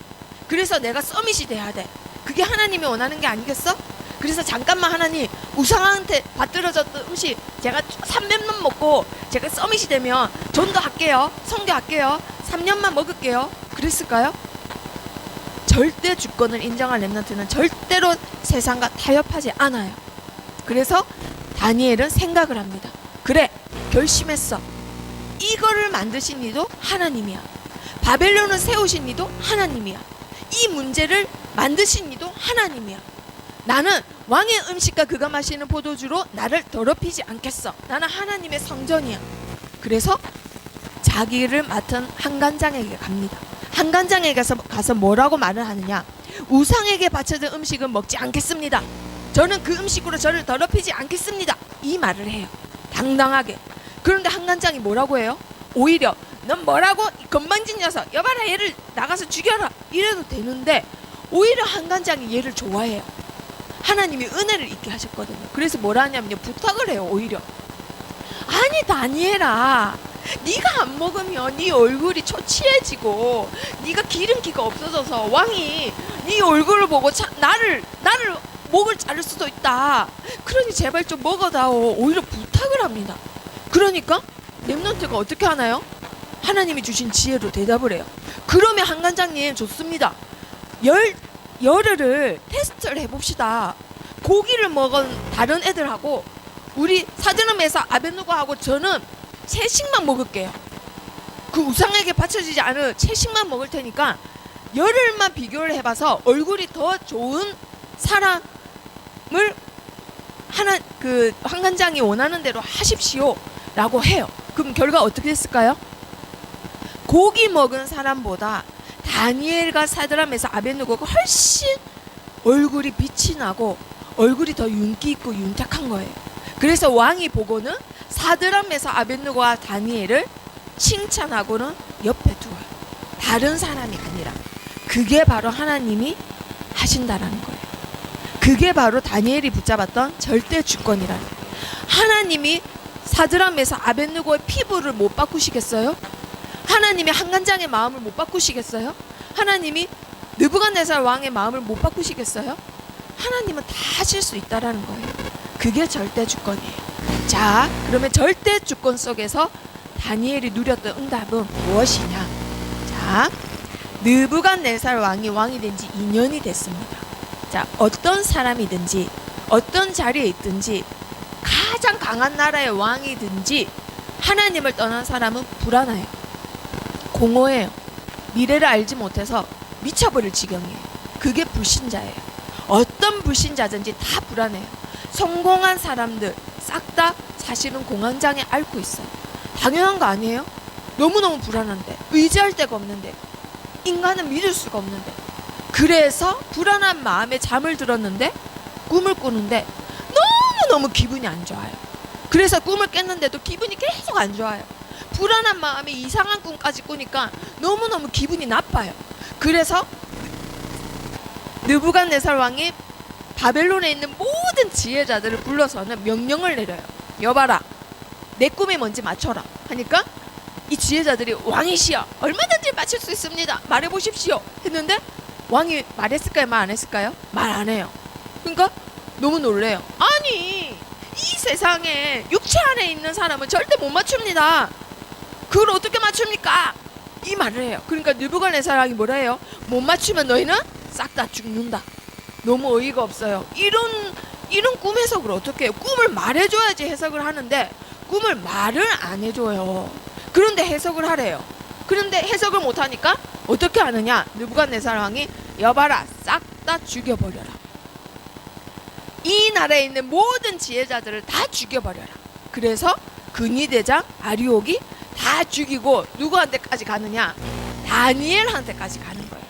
그래서 내가 서밋이 돼야 돼. 그게 하나님이 원하는 게 아니겠어? 그래서 잠깐만 하나님, 우상한테 받들어졌던 음식 제가 300년 먹고 제가 서밋이 되면 전도할게요, 선교할게요, 3년만 먹을게요, 그랬을까요? 절대 주권을 인정한 렘넌트는 절대로 세상과 타협하지 않아요. 그래서 다니엘은 생각을 합니다. 그래, 결심했어. 이거를 만드신 이도 하나님이야. 바벨론을 세우신 이도 하나님이야. 이 문제를 만드신 이도 하나님이야. 나는 왕의 음식과 그가 마시는 포도주로 나를 더럽히지 않겠어. 나는 하나님의 성전이야. 그래서 자기를 맡은 한간장에게 갑니다. 한간장에게 가서 뭐라고 말을 하느냐? 우상에게 바쳐진 음식은 먹지 않겠습니다. 저는 그 음식으로 저를 더럽히지 않겠습니다. 이 말을 해요. 당당하게. 그런데 한간장이 뭐라고 해요? 오히려 넌 뭐라고? 이 건방진 녀석, 여봐라, 얘를 나가서 죽여라, 이래도 되는데 오히려 한간장이 얘를 좋아해요. 하나님이 은혜를 있게 하셨거든요. 그래서 뭐라 하냐면요, 부탁을 해요. 오히려 아니 다니엘아, 네가 안 먹으면 네 얼굴이 초췌해지고 네가 기름기가 없어져서 왕이 네 얼굴을 보고 나를 목을 자를 수도 있다. 그러니 제발 좀 먹어다오. 오히려 부탁을 합니다. 그러니까 렘넌트가 어떻게 하나요? 하나님이 주신 지혜로 대답을 해요. 그러면 한간장님 좋습니다. 열흘을 테스트를 해봅시다. 고기를 먹은 다른 애들하고 우리 사드람에서 아벤누고하고 저는 채식만 먹을게요. 그 우상에게 바쳐지지 않을 채식만 먹을 테니까 열흘만 비교를 해봐서 얼굴이 더 좋은 사람을 한간장이 원하는 대로 하십시오 라고 해요. 그럼 결과 어떻게 됐을까요? 고기 먹은 사람보다 다니엘과 사드람에서 아벤누고가 훨씬 얼굴이 빛이 나고 얼굴이 더 윤기 있고 윤탁한 거예요. 그래서 왕이 보고는 사드람에서 아벤누고와 다니엘을 칭찬하고는 옆에 두어요. 다른 사람이 아니라 그게 바로 하나님이 하신다라는 거예요. 그게 바로 다니엘이 붙잡았던 절대 주권이라는 거예요. 하나님이 사드람에서 아벤누고의 피부를 못 바꾸시겠어요? 하나님이 한간장의 마음을 못 바꾸시겠어요? 하나님이 느부갓네살 왕의 마음을 못 바꾸시겠어요? 하나님은 다 하실 수 있다라는 거예요. 그게 절대 주권이에요. 자, 그러면 절대 주권 속에서 다니엘이 누렸던 응답은 무엇이냐? 자, 느부갓네살 왕이 된 지 2년이 됐습니다. 자, 어떤 사람이든지 어떤 자리에 있든지 가장 강한 나라의 왕이든지 하나님을 떠난 사람은 불안해요. 공허해요. 미래를 알지 못해서 미쳐버릴 지경이에요. 그게 불신자예요. 어떤 불신자든지 다 불안해요. 성공한 사람들 싹 다 사실은 공황장애 앓고 있어요. 당연한 거 아니에요? 너무너무 불안한데, 의지할 데가 없는데, 인간은 믿을 수가 없는데, 그래서 불안한 마음에 잠을 들었는데 꿈을 꾸는데 너무너무 기분이 안 좋아요. 그래서 꿈을 깼는데도 기분이 계속 안 좋아요. 불안한 마음에 이상한 꿈까지 꾸니까 너무너무 기분이 나빠요. 그래서 느부갓네살 왕이 바벨론에 있는 모든 지혜자들을 불러서는 명령을 내려요. 여봐라, 내 꿈이 뭔지 맞춰라 하니까 이 지혜자들이 왕이시여 얼마든지 맞출 수 있습니다, 말해보십시오 했는데 왕이 말했을까요? 말 안 했을까요? 말 안 해요. 그러니까 너무 놀래요. 아니, 이 세상에 육체 안에 있는 사람은 절대 못 맞춥니다. 그걸 어떻게 맞춥니까? 이 말을 해요. 그러니까 느부갓네살 왕이 뭐라 해요? 못 맞추면 너희는 싹 다 죽는다. 너무 어이가 없어요. 이런 꿈 해석을 어떻게 해요? 꿈을 말해줘야지 해석을 하는데 꿈을 말을 안 해줘요. 그런데 해석을 하래요. 그런데 해석을 못하니까 어떻게 하느냐? 느부갓네살 왕이 여봐라, 싹 다 죽여버려라. 이 나라에 있는 모든 지혜자들을 다 죽여버려라. 그래서 근위대장 아리옥이 다 죽이고 누구한테까지 가느냐? 다니엘한테까지 가는 거예요.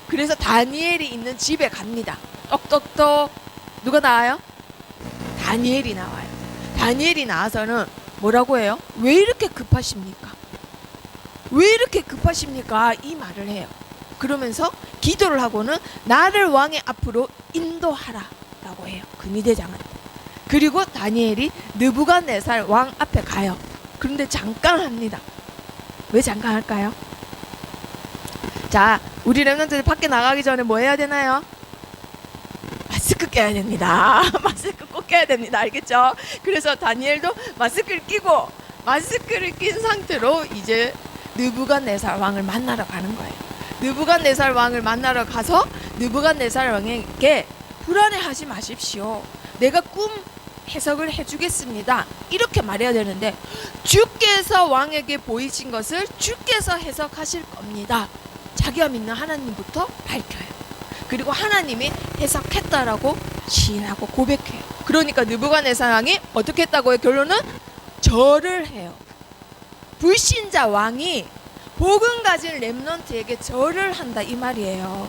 그래서 다니엘이 있는 집에 갑니다. 똑똑똑. 누가 나와요? 다니엘이 나와요. 다니엘이 나와서는 뭐라고 해요? 왜 이렇게 급하십니까? 왜 이렇게 급하십니까? 이 말을 해요. 그러면서 기도를 하고는 나를 왕의 앞으로 인도하라 라고 해요. 근위대장한테. 그리고 다니엘이 느부갓네살 왕 앞에 가요. 그런데 잠깐 합니다. 왜 잠깐 할까요? 자, 우리 렘넌트들 밖에 나가기 전에 뭐 해야 되나요? 마스크 껴야 됩니다. 마스크 꼭 껴야 됩니다. 알겠죠? 그래서 다니엘도 마스크를 끼고 마스크를 낀 상태로 이제 느부갓네살 왕을 만나러 가는 거예요. 느부갓네살 왕을 만나러 가서 느부갓네살 왕에게 불안해하지 마십시오. 내가 꿈 해석을 해주겠습니다. 이렇게 말해야 되는데 주께서 왕에게 보이신 것을 주께서 해석하실 겁니다. 자기가 믿는 하나님부터 밝혀요. 그리고 하나님이 해석했다라고 시인하고 고백해요. 그러니까 느부갓네살 왕이 어떻게 했다고요? 결론은 절을 해요. 불신자 왕이 복음 가진 렘넌트에게 절을 한다 이 말이에요.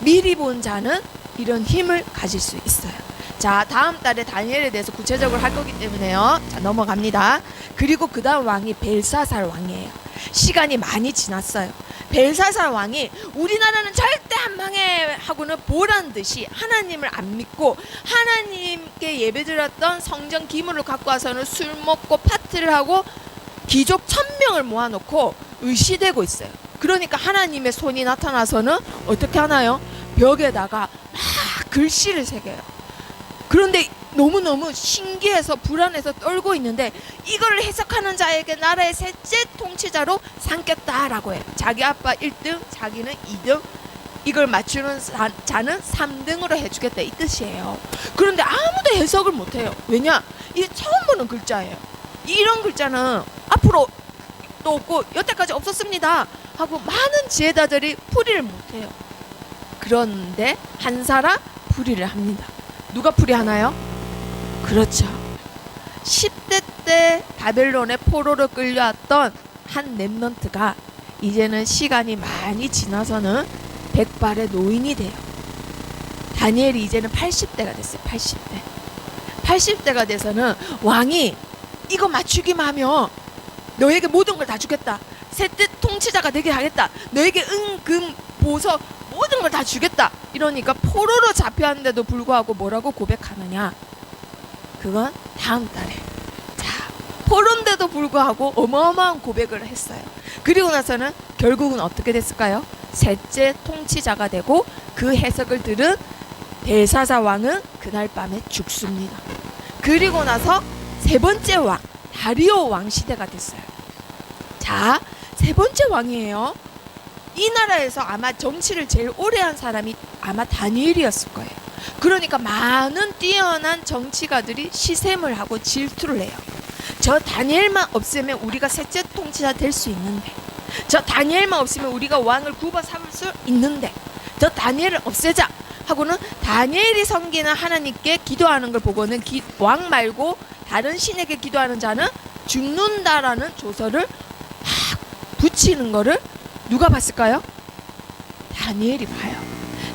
미리 본 자는 이런 힘을 가질 수 있어요. 자, 다음 달에 다니엘에 대해서 구체적으로 할 거기 때문에요. 자, 넘어갑니다. 그리고 그 다음 왕이 벨사살 왕이에요. 시간이 많이 지났어요. 벨사살 왕이 우리나라는 절대 안 망해 하고는 보란 듯이 하나님을 안 믿고 하나님께 예배드렸던 성전 기물을 갖고 와서는 술 먹고 파티를 하고 귀족 1000명을 모아놓고 의시되고 있어요. 그러니까 하나님의 손이 나타나서는 어떻게 하나요? 벽에다가 막 글씨를 새겨요. 그런데 너무너무 신기해서 불안해서 떨고 있는데 이걸 해석하는 자에게 나라의 셋째 통치자로 삼겠다라고 해요. 자기 아빠 1등, 자기는 2등, 이걸 맞추는 자는 3등으로 해주겠다 이 뜻이에요. 그런데 아무도 해석을 못해요. 왜냐? 이게 처음 보는 글자예요. 이런 글자는 앞으로 또 없고 여태까지 없었습니다 하고 많은 지혜자들이 풀이를 못해요. 그런데 한 사람 풀이를 합니다. 누가 풀이하나요? 그렇죠. 10대 때 바벨론의 포로로 끌려왔던 한 렘넌트가 이제는 시간이 많이 지나서는 백발의 노인이 돼요. 다니엘이 이제는 80대가 됐어요. 80대가 돼서는 왕이 이거 맞추기만 하면 너에게 모든 걸 다 주겠다. 셋째 통치자가 되게 하겠다. 너에게 은, 금, 보석 모든 걸 다 주겠다. 이러니까 포로로 잡혀왔는데도 불구하고 뭐라고 고백하느냐? 그건 다음 달에. 자, 포로인데도 불구하고 어마어마한 고백을 했어요. 그리고 나서는 결국은 어떻게 됐을까요? 셋째 통치자가 되고 그 해석을 들은 벨사살 왕은 그날 밤에 죽습니다. 그리고 나서 세 번째 왕, 다리오 왕 시대가 됐어요. 자, 세 번째 왕이에요. 이 나라에서 아마 정치를 제일 오래 한 사람이 아마 다니엘이었을 거예요. 그러니까 많은 뛰어난 정치가들이 시샘을 하고 질투를 해요. 저 다니엘만 없으면 우리가 셋째 통치자 될 수 있는데, 저 다니엘만 없으면 우리가 왕을 굽어 삼을 수 있는데, 저 다니엘을 없애자 하고는 다니엘이 섬기는 하나님께 기도하는 걸 보고는 왕 말고 다른 신에게 기도하는 자는 죽는다라는 조서를 막 붙이는 거를 누가 봤을까요? 다니엘이 봐요.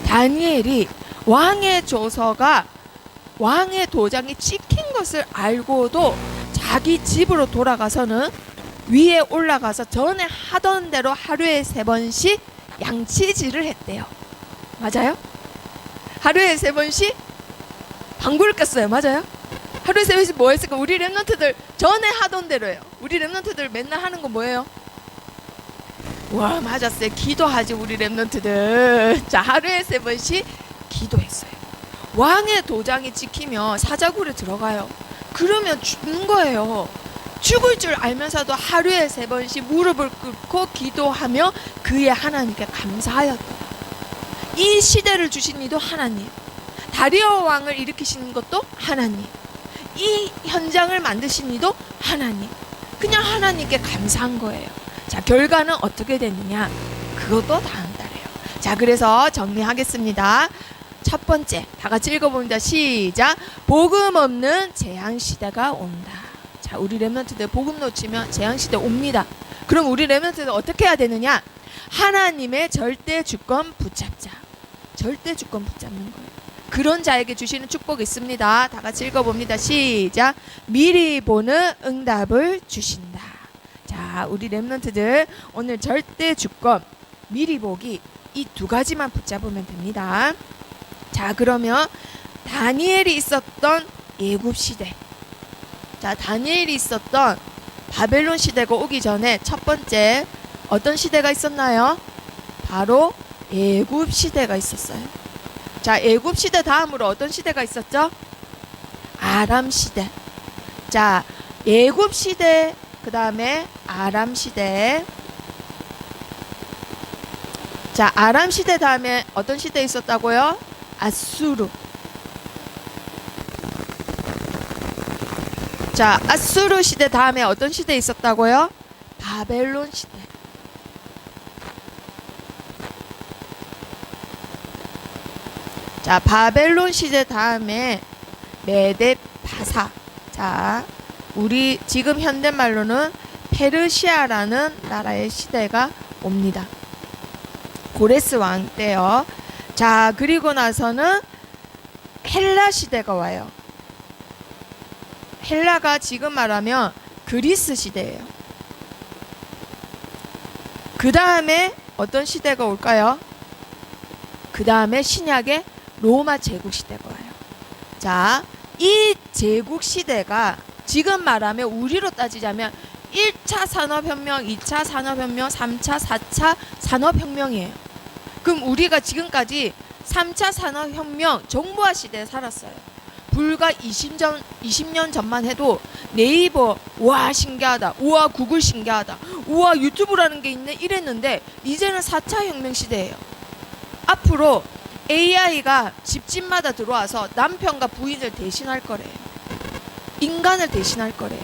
다니엘이 왕의 조서가 왕의 도장이 찍힌 것을 알고도 자기 집으로 돌아가서는 위에 올라가서 전에 하던 대로 하루에 3번씩 양치질을 했대요. 맞아요? 하루에 3번씩 방구를 꼈어요. 맞아요? 하루에 3번씩 뭐 했을까? 우리 렘넌트들 전에 하던 대로예요. 우리 렘넌트들 맨날 하는 거 뭐예요? 와, 맞았어요. 기도하지 우리 렘넌트들. 자, 하루에 3번씩 기도했어요. 왕의 도장이 찍히면 사자굴에 들어가요. 그러면 죽는 거예요. 죽을 줄 알면서도 하루에 3번씩 무릎을 꿇고 기도하며 그의 하나님께 감사하였다. 이 시대를 주신 이도 하나님, 다리오 왕을 일으키신 것도 하나님, 이 현장을 만드신 이도 하나님. 그냥 하나님께 감사한 거예요. 자, 결과는 어떻게 됐느냐? 그것도 다음 달에요. 자, 그래서 정리하겠습니다. 첫 번째, 다 같이 읽어봅니다. 시작. 복음 없는 재앙시대가 온다. 자, 우리 렘넌트들 복음 놓치면 재앙시대 옵니다. 그럼 우리 렘넌트들 어떻게 해야 되느냐? 하나님의 절대 주권 붙잡자. 절대 주권 붙잡는 거예요. 그런 자에게 주시는 축복이 있습니다. 다 같이 읽어봅니다. 시작. 미리 보는 응답을 주신다. 자, 우리 렘넌트들 오늘 절대 주권, 미리 보기 이 2가지만 붙잡으면 됩니다. 자, 그러면 다니엘이 있었던 애굽 시대. 자, 다니엘이 있었던 바벨론 시대가 오기 전에 첫 번째 어떤 시대가 있었나요? 바로 애굽 시대가 있었어요. 자, 애굽 시대 다음으로 어떤 시대가 있었죠? 아람 시대. 자, 애굽 시대 그 다음에 아람 시대. 자, 아람 시대 다음에 어떤 시대 있었다고요? 아수르. 자, 아수르 시대 다음에 어떤 시대 있었다고요? 바벨론 시대. 자, 바벨론 시대 다음에 메데 바사. 자, 우리 지금 현대말로는 페르시아라는 나라의 시대가 옵니다. 고레스 왕 때요. 자, 그리고 나서는 헬라 시대가 와요. 헬라가 지금 말하면 그리스 시대예요. 그 다음에 어떤 시대가 올까요? 그 다음에 신약의 로마 제국 시대가 와요. 자, 이 제국 시대가 지금 말하면 우리로 따지자면 1차 산업혁명, 2차 산업혁명, 3차, 4차 산업혁명이에요. 그럼 우리가 지금까지 3차 산업혁명 정보화 시대에 살았어요. 불과 20년 전만 해도 네이버 와 신기하다, 우와 구글 신기하다, 우와 유튜브라는 게 있네 이랬는데 이제는 4차 혁명 시대예요. 앞으로 AI가 집집마다 들어와서 남편과 부인을 대신할 거래요. 인간을 대신할 거래요.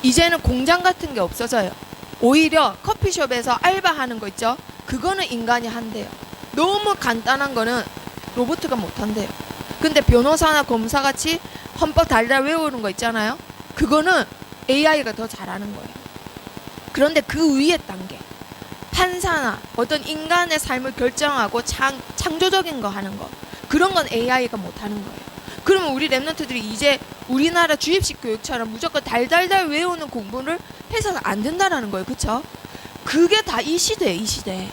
이제는 공장 같은 게 없어져요. 오히려 커피숍에서 알바하는 거 있죠? 그거는 인간이 한대요. 너무 간단한 거는 로봇가 못한대요. 근데 변호사나 검사같이 헌법 달달 외우는 거 있잖아요. 그거는 AI가 더 잘하는 거예요. 그런데 그 위에 단계, 판사나 어떤 인간의 삶을 결정하고 창조적인 거 하는 거, 그런 건 AI가 못하는 거예요. 그러면 우리 랩런트들이 이제 우리나라 주입식 교육처럼 무조건 달달달 외우는 공부를 해서는 안 된다는 거예요. 그쵸? 그게 다 이 시대예요. 이 시대.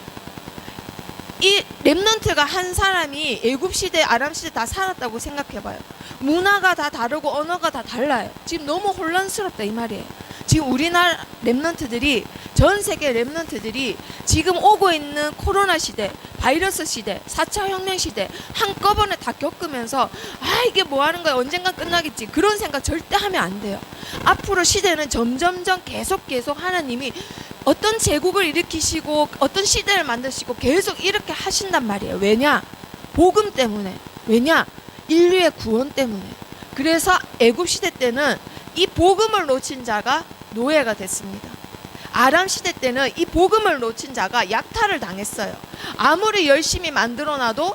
이 랩런트가 한 사람이 애굽시대, 아람시대 다 살았다고 생각해봐요. 문화가 다 다르고 언어가 다 달라요. 지금 너무 혼란스럽다 이 말이에요. 지금 우리나라 랩런트들이, 전 세계 랩런트들이 지금 오고 있는 코로나 시대, 바이러스 시대, 4차 혁명 시대 한꺼번에 다 겪으면서 아 이게 뭐 하는 거야, 언젠가 끝나겠지, 그런 생각 절대 하면 안 돼요. 앞으로 시대는 점점점 계속 하나님이 어떤 제국을 일으키시고 어떤 시대를 만드시고 계속 이렇게 하신단 말이에요. 왜냐? 복음 때문에. 왜냐? 인류의 구원 때문에. 그래서 애굽 시대 때는 이 복음을 놓친 자가 노예가 됐습니다. 아람 시대 때는 이 복음을 놓친 자가 약탈을 당했어요. 아무리 열심히 만들어놔도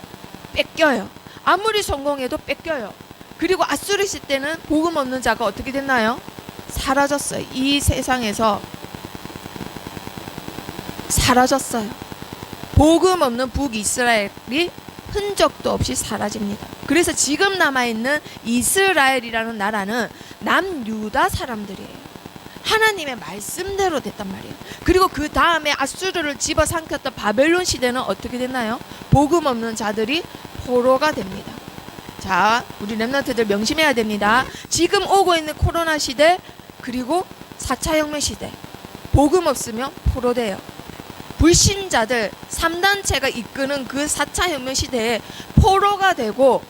뺏겨요. 아무리 성공해도 뺏겨요. 그리고 아수르 시대 때는 복음 없는 자가 어떻게 됐나요? 사라졌어요. 이 세상에서 사라졌어요. 복음 없는 북이스라엘이 흔적도 없이 사라집니다. 그래서 지금 남아있는 이스라엘이라는 나라는 남유다 사람들이에요. 하나님의 말씀대로 됐단 말이에요. 그리고 그 다음에 아수르를 집어삼켰던 바벨론 시대는 어떻게 됐나요? 복음 없는 자들이 포로가 됩니다. 자, 우리 랩런트들 명심해야 됩니다. 지금 오고 있는 코로나 시대, 그리고 4차 혁명 시대, 복음 없으면 포로돼요. 불신자들 3단체가 이끄는 그 4차 혁명 시대에 포로가 되고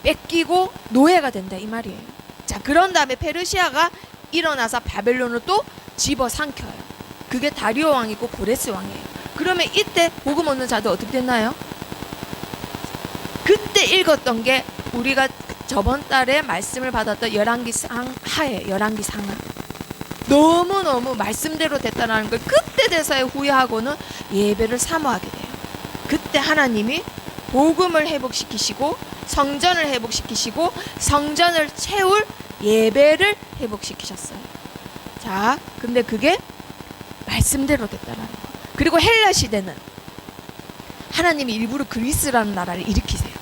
뺏기고 노예가 된다 이 말이에요. 자, 그런 다음에 페르시아가 일어나서 바벨론을 또 집어삼켜요. 그게 다리오 왕이고 고레스 왕이에요. 그러면 이때 복음 없는 자들 어떻게 됐나요? 그때 읽었던 게 우리가 저번 달에 말씀을 받았던 열왕기 상하예요. 열왕기 상하. 너무너무 말씀대로 됐다는 걸 그때 대사에 후회하고는 예배를 사모하게 돼요. 그때 하나님이 복음을 회복시키시고 성전을 회복시키시고 성전을 채울 예배를 회복시키셨어요. 자, 근데 그게 말씀대로 됐다는 거. 그리고 헬라 시대는 하나님이 일부러 그리스라는 나라를 일으키세요.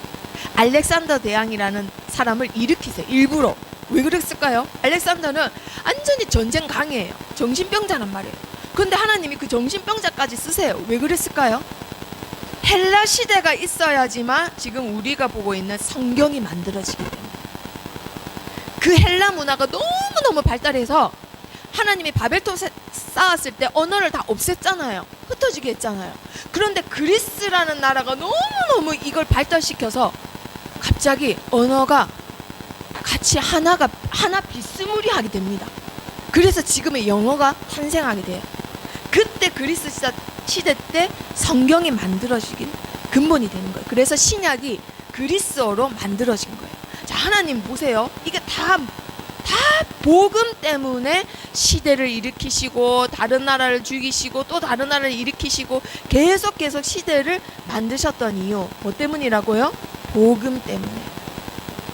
알렉산더 대왕이라는 사람을 일으키세요. 일부러. 왜 그랬을까요? 알렉산더는 완전히 전쟁 강이에요. 정신병자란 말이에요. 그런데 하나님이 그 정신병자까지 쓰세요. 왜 그랬을까요? 헬라 시대가 있어야지만 지금 우리가 보고 있는 성경이 만들어지기 때문에. 그 헬라 문화가 너무너무 발달해서 하나님이 바벨탑 쌓았을 때 언어를 다 없앴잖아요. 흩어지게 했잖아요. 그런데 그리스라는 나라가 너무너무 이걸 발달시켜서 갑자기 언어가 같이 하나 비스무리하게 됩니다. 그래서 지금의 영어가 탄생하게 돼요. 그때 그리스 시대 때 성경이 만들어지긴 근본이 되는 거예요. 그래서 신약이 그리스어로 만들어진 거예요. 자, 하나님 보세요. 이게 다 복음 때문에 시대를 일으키시고 다른 나라를 죽이시고 또 다른 나라를 일으키시고 계속 시대를 만드셨던 이유 뭐 때문이라고요? 복음 때문에.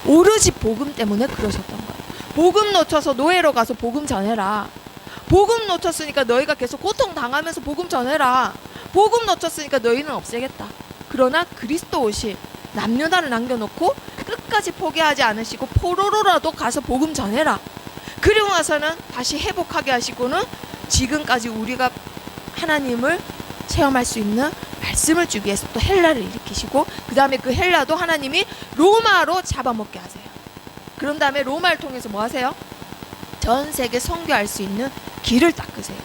오로지 복음 때문에 그러셨던 거예요. 복음 놓쳐서 노예로 가서 복음 전해라. 복음 놓쳤으니까 너희가 계속 고통당하면서 복음 전해라. 복음 놓쳤으니까 너희는 없애겠다. 그러나 그리스도 오실 남유다를 남겨놓고 끝까지 포기하지 않으시고 포로로라도 가서 복음 전해라. 그리고 나서는 다시 회복하게 하시고는 지금까지 우리가 하나님을 체험할 수 있는 말씀을 주기 위해서 또 헬라를 일으키시고 그 다음에 그 헬라도 하나님이 로마로 잡아먹게 하세요. 그런 다음에 로마를 통해서 뭐 하세요? 전 세계 선교할 수 있는 길을 닦으세요.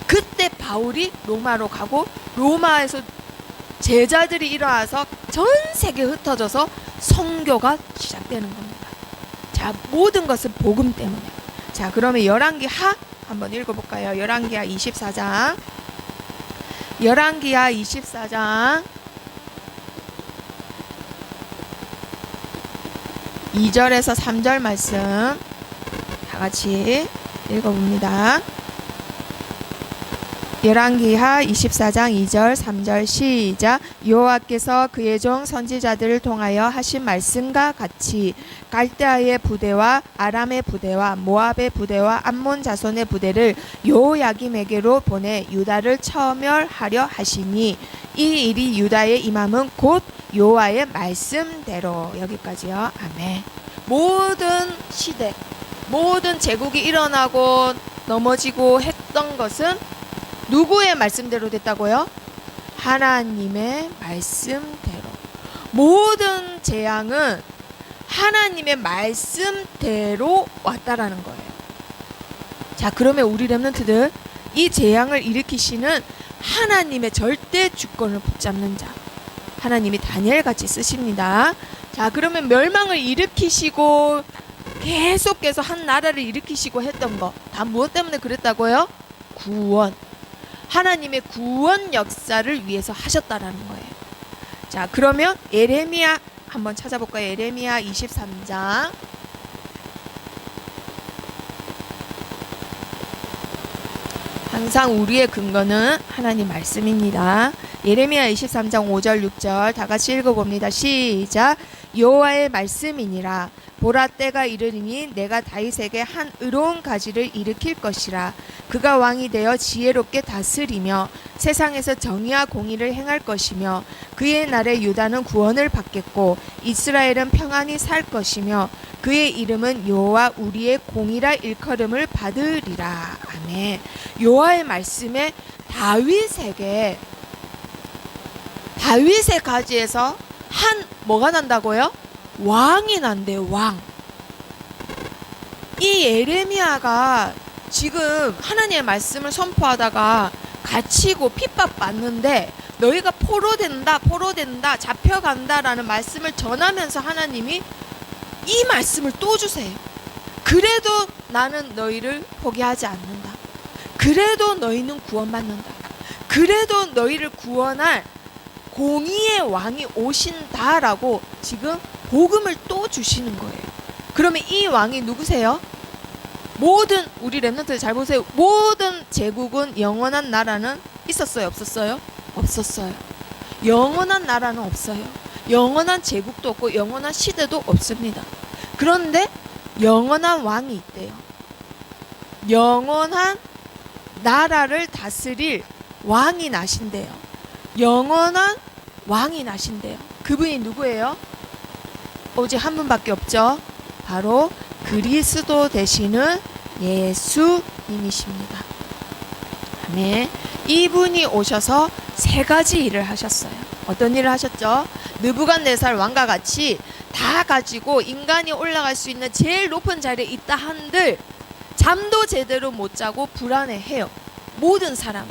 그때 바울이 로마로 가고 로마에서 제자들이 일어나서 전 세계에 흩어져서 선교가 시작되는 겁니다. 자, 모든 것은 복음 때문에. 자, 그러면 열왕기하 한번 읽어볼까요? 열왕기하 24장. 열왕기하 24장 2절에서 3절 말씀 다 같이 읽어봅니다. 열왕기하 24장 2절 3절 시작. 여호와께서 그의 종 선지자들을 통하여 하신 말씀과 같이 갈대아의 부대와 아람의 부대와 모압의 부대와 암몬 자손의 부대를 여호야김에게로 보내 유다를 처멸하려 하시니 이 일이 유다의 임함은 곧 여호와의 말씀대로. 여기까지요. 아멘. 모든 시대 모든 제국이 일어나고 넘어지고 했던 것은 누구의 말씀대로 됐다고요? 하나님의 말씀대로. 모든 재앙은 하나님의 말씀대로 왔다라는 거예요. 자, 그러면 우리 렘넌트들 이 재앙을 일으키시는 하나님의 절대 주권을 붙잡는 자 하나님이 다니엘같이 쓰십니다. 자, 그러면 멸망을 일으키시고 계속해서 한 나라를 일으키시고 했던 거 다 무엇 때문에 그랬다고요? 구원. 하나님의 구원 역사를 위해서 하셨다라는 거예요. 자, 그러면 예레미야 한번 찾아볼까요? 예레미야 23장 항상 우리의 근거는 하나님 말씀입니다. 예레미야 23장 5절 6절 다 같이 읽어봅니다. 시작. 여호와의 말씀이니라. 보라, 때가 이르리니 내가 다윗에게 한 의로운 가지를 일으킬 것이라. 그가 왕이 되어 지혜롭게 다스리며 세상에서 정의와 공의를 행할 것이며 그의 날에 유다는 구원을 받겠고 이스라엘은 평안히 살 것이며 그의 이름은 여호와 우리의 공의라 일컬음을 받으리라. 아멘. 여호와의 말씀에 다윗의 가지에서 한 뭐가 난다고요? 왕이 난대요. 왕. 이 예레미야가 지금 하나님의 말씀을 선포하다가 갇히고 핍박받는데 너희가 포로된다 잡혀간다라는 말씀을 전하면서 하나님이 이 말씀을 또 주세요. 그래도 나는 너희를 포기하지 않는다. 그래도 너희는 구원받는다. 그래도 너희를 구원할 공의의 왕이 오신다라고 지금 복음을 또 주시는 거예요. 그러면 이 왕이 누구세요? 모든 우리 렘넌트들 잘 보세요. 모든 제국은 영원한 나라는 있었어요? 없었어요? 없었어요. 영원한 나라는 없어요. 영원한 제국도 없고 영원한 시대도 없습니다. 그런데 영원한 왕이 있대요. 영원한 나라를 다스릴 왕이 나신대요. 영원한 왕이 나신대요. 그분이 누구예요? 오직 한 분밖에 없죠. 바로 그리스도 되시는 예수님이십니다. 아멘. 이분이 오셔서 세 가지 일을 하셨어요. 어떤 일을 하셨죠? 느부갓네살 왕과 같이 다 가지고 인간이 올라갈 수 있는 제일 높은 자리에 있다 한들 잠도 제대로 못 자고 불안해해요. 모든 사람은.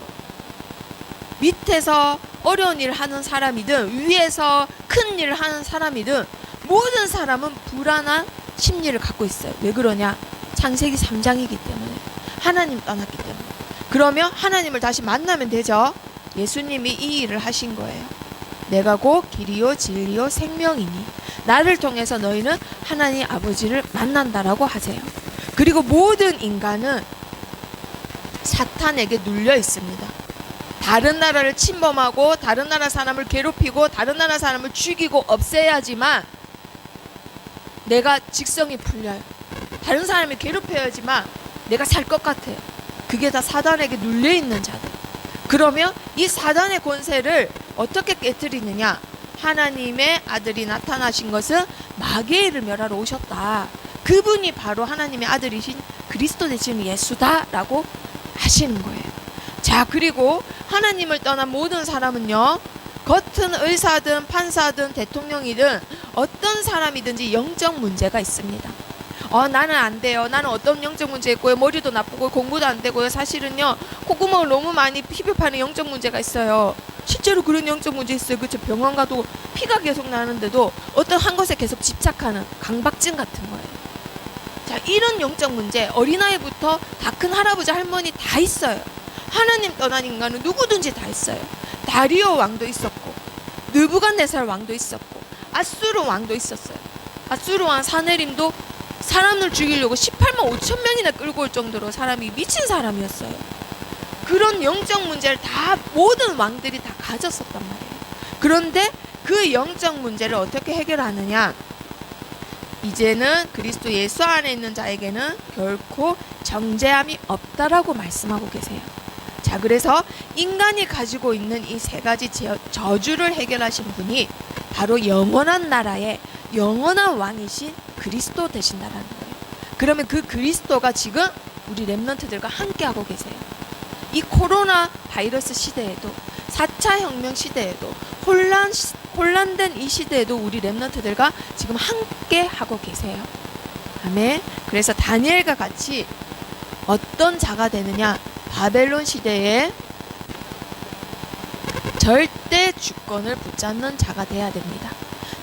밑에서 어려운 일을 하는 사람이든 위에서 큰 일을 하는 사람이든 모든 사람은 불안한 심리를 갖고 있어요. 왜 그러냐? 창세기 3장이기 때문에. 하나님 떠났기 때문에. 그러면 하나님을 다시 만나면 되죠. 예수님이 이 일을 하신 거예요. 내가 곧 길이요 진리요 생명이니 나를 통해서 너희는 하나님 아버지를 만난다라고 하세요. 그리고 모든 인간은 사탄에게 눌려 있습니다. 다른 나라를 침범하고 다른 나라 사람을 괴롭히고 다른 나라 사람을 죽이고 없애야지만 내가 직성이 풀려요. 다른 사람을 괴롭혀야지만 내가 살 것 같아요. 그게 다 사단에게 눌려 있는 자들. 그러면 이 사단의 권세를 어떻게 깨뜨리느냐? 하나님의 아들이 나타나신 것은 마귀의 일을 멸하러 오셨다. 그분이 바로 하나님의 아들이신 그리스도 되시는 예수다라고 하시는 거예요. 자, 그리고 하나님을 떠난 모든 사람은요, 겉은 의사든 판사든 대통령이든 어떤 사람이든지 영적 문제가 있습니다. 나는 안 돼요. 나는 어떤 영적 문제 있고요. 머리도 나쁘고 공부도 안 되고요. 사실은요, 콧구멍을 너무 많이 피부파는 영적 문제가 있어요. 실제로 그런 영적 문제 있어요. 그렇죠? 병원 가도 피가 계속 나는데도 어떤 한 것에 계속 집착하는 강박증 같은 거예요. 자, 이런 영적 문제 어린아이부터 다 큰 할아버지 할머니 다 있어요. 하나님 떠난 인간은 누구든지 다 있어요. 다리오 왕도 있었고 느부갓네살 왕도 있었고 아수르 왕도 있었어요. 아수르 왕 사네림도 사람을 죽이려고 18만 5천 명이나 끌고 올 정도로 사람이 미친 사람이었어요. 그런 영적 문제를 다 모든 왕들이 다 가졌었단 말이에요. 그런데 그 영적 문제를 어떻게 해결하느냐? 이제는 그리스도 예수 안에 있는 자에게는 결코 정죄함이 없다라고 말씀하고 계세요. 자, 그래서 인간이 가지고 있는 이 세 가지 저주를 해결하신 분이 바로 영원한 나라의 영원한 왕이신 그리스도 되신다라는 거예요. 그러면 그 그리스도가 지금 우리 렘넌트들과 함께하고 계세요. 이 코로나 바이러스 시대에도 4차 혁명 시대에도 혼란된 이 시대에도 우리 렘넌트들과 지금 함께 하고 계세요. 아멘. 그래서 다니엘과 같이 어떤 자가 되느냐? 바벨론 시대에 절대 주권을 붙잡는 자가 돼야 됩니다.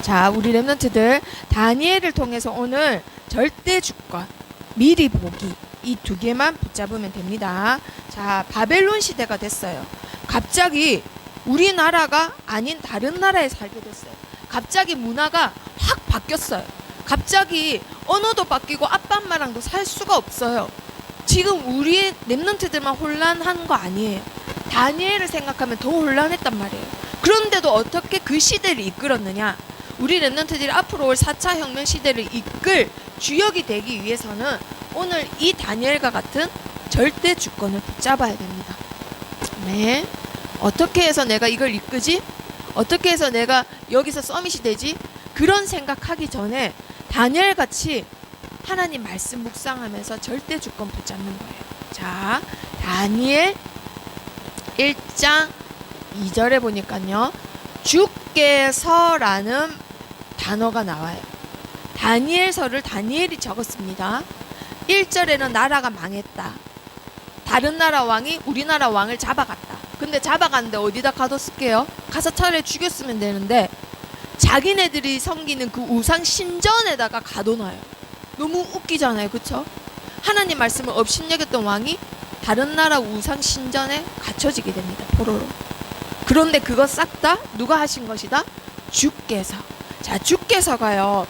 자, 우리 렘넌트들 다니엘을 통해서 오늘 절대 주권, 미리 보기 이 두 개만 붙잡으면 됩니다. 자, 바벨론 시대가 됐어요. 갑자기 우리나라가 아닌 다른 나라에 살게 됐어요. 갑자기 문화가 확 바뀌었어요. 갑자기 언어도 바뀌고 아빠 엄마랑도 살 수가 없어요. 지금 우리 렘넌트들만 혼란한 거 아니에요. 다니엘을 생각하면 더 혼란했단 말이에요. 그런데도 어떻게 그 시대를 이끌었느냐? 우리 렘넌트들이 앞으로 올 4차 혁명 시대를 이끌 주역이 되기 위해서는 오늘 이 다니엘과 같은 절대 주권을 붙잡아야 됩니다. 네. 어떻게 해서 내가 이걸 이끄지? 어떻게 해서 내가 여기서 서밋이 되지? 그런 생각하기 전에 다니엘같이 하나님 말씀 묵상하면서 절대 주권 붙잡는 거예요. 자, 다니엘 1장 2절에 보니까요, 주께서라는 단어가 나와요. 다니엘서를 다니엘이 적었습니다. 1절에는 나라가 망했다. 다른 나라 왕이 우리나라 왕을 잡아갔다. 근데 잡아갔는데 어디다 가뒀을게요? 가서 차라리 죽였으면 되는데 자기네들이 섬기는 그 우상 신전에다가 가둬놔요. 너무 웃기잖아요. 그쵸? 하나님 말씀을 업신여겼던 왕이 다른 나라 우상 신전에 갇혀지게 됩니다. 포로로. 그런데 그거 싹 다 누가 하신 것이다? 주께서. 자, 주께서가요,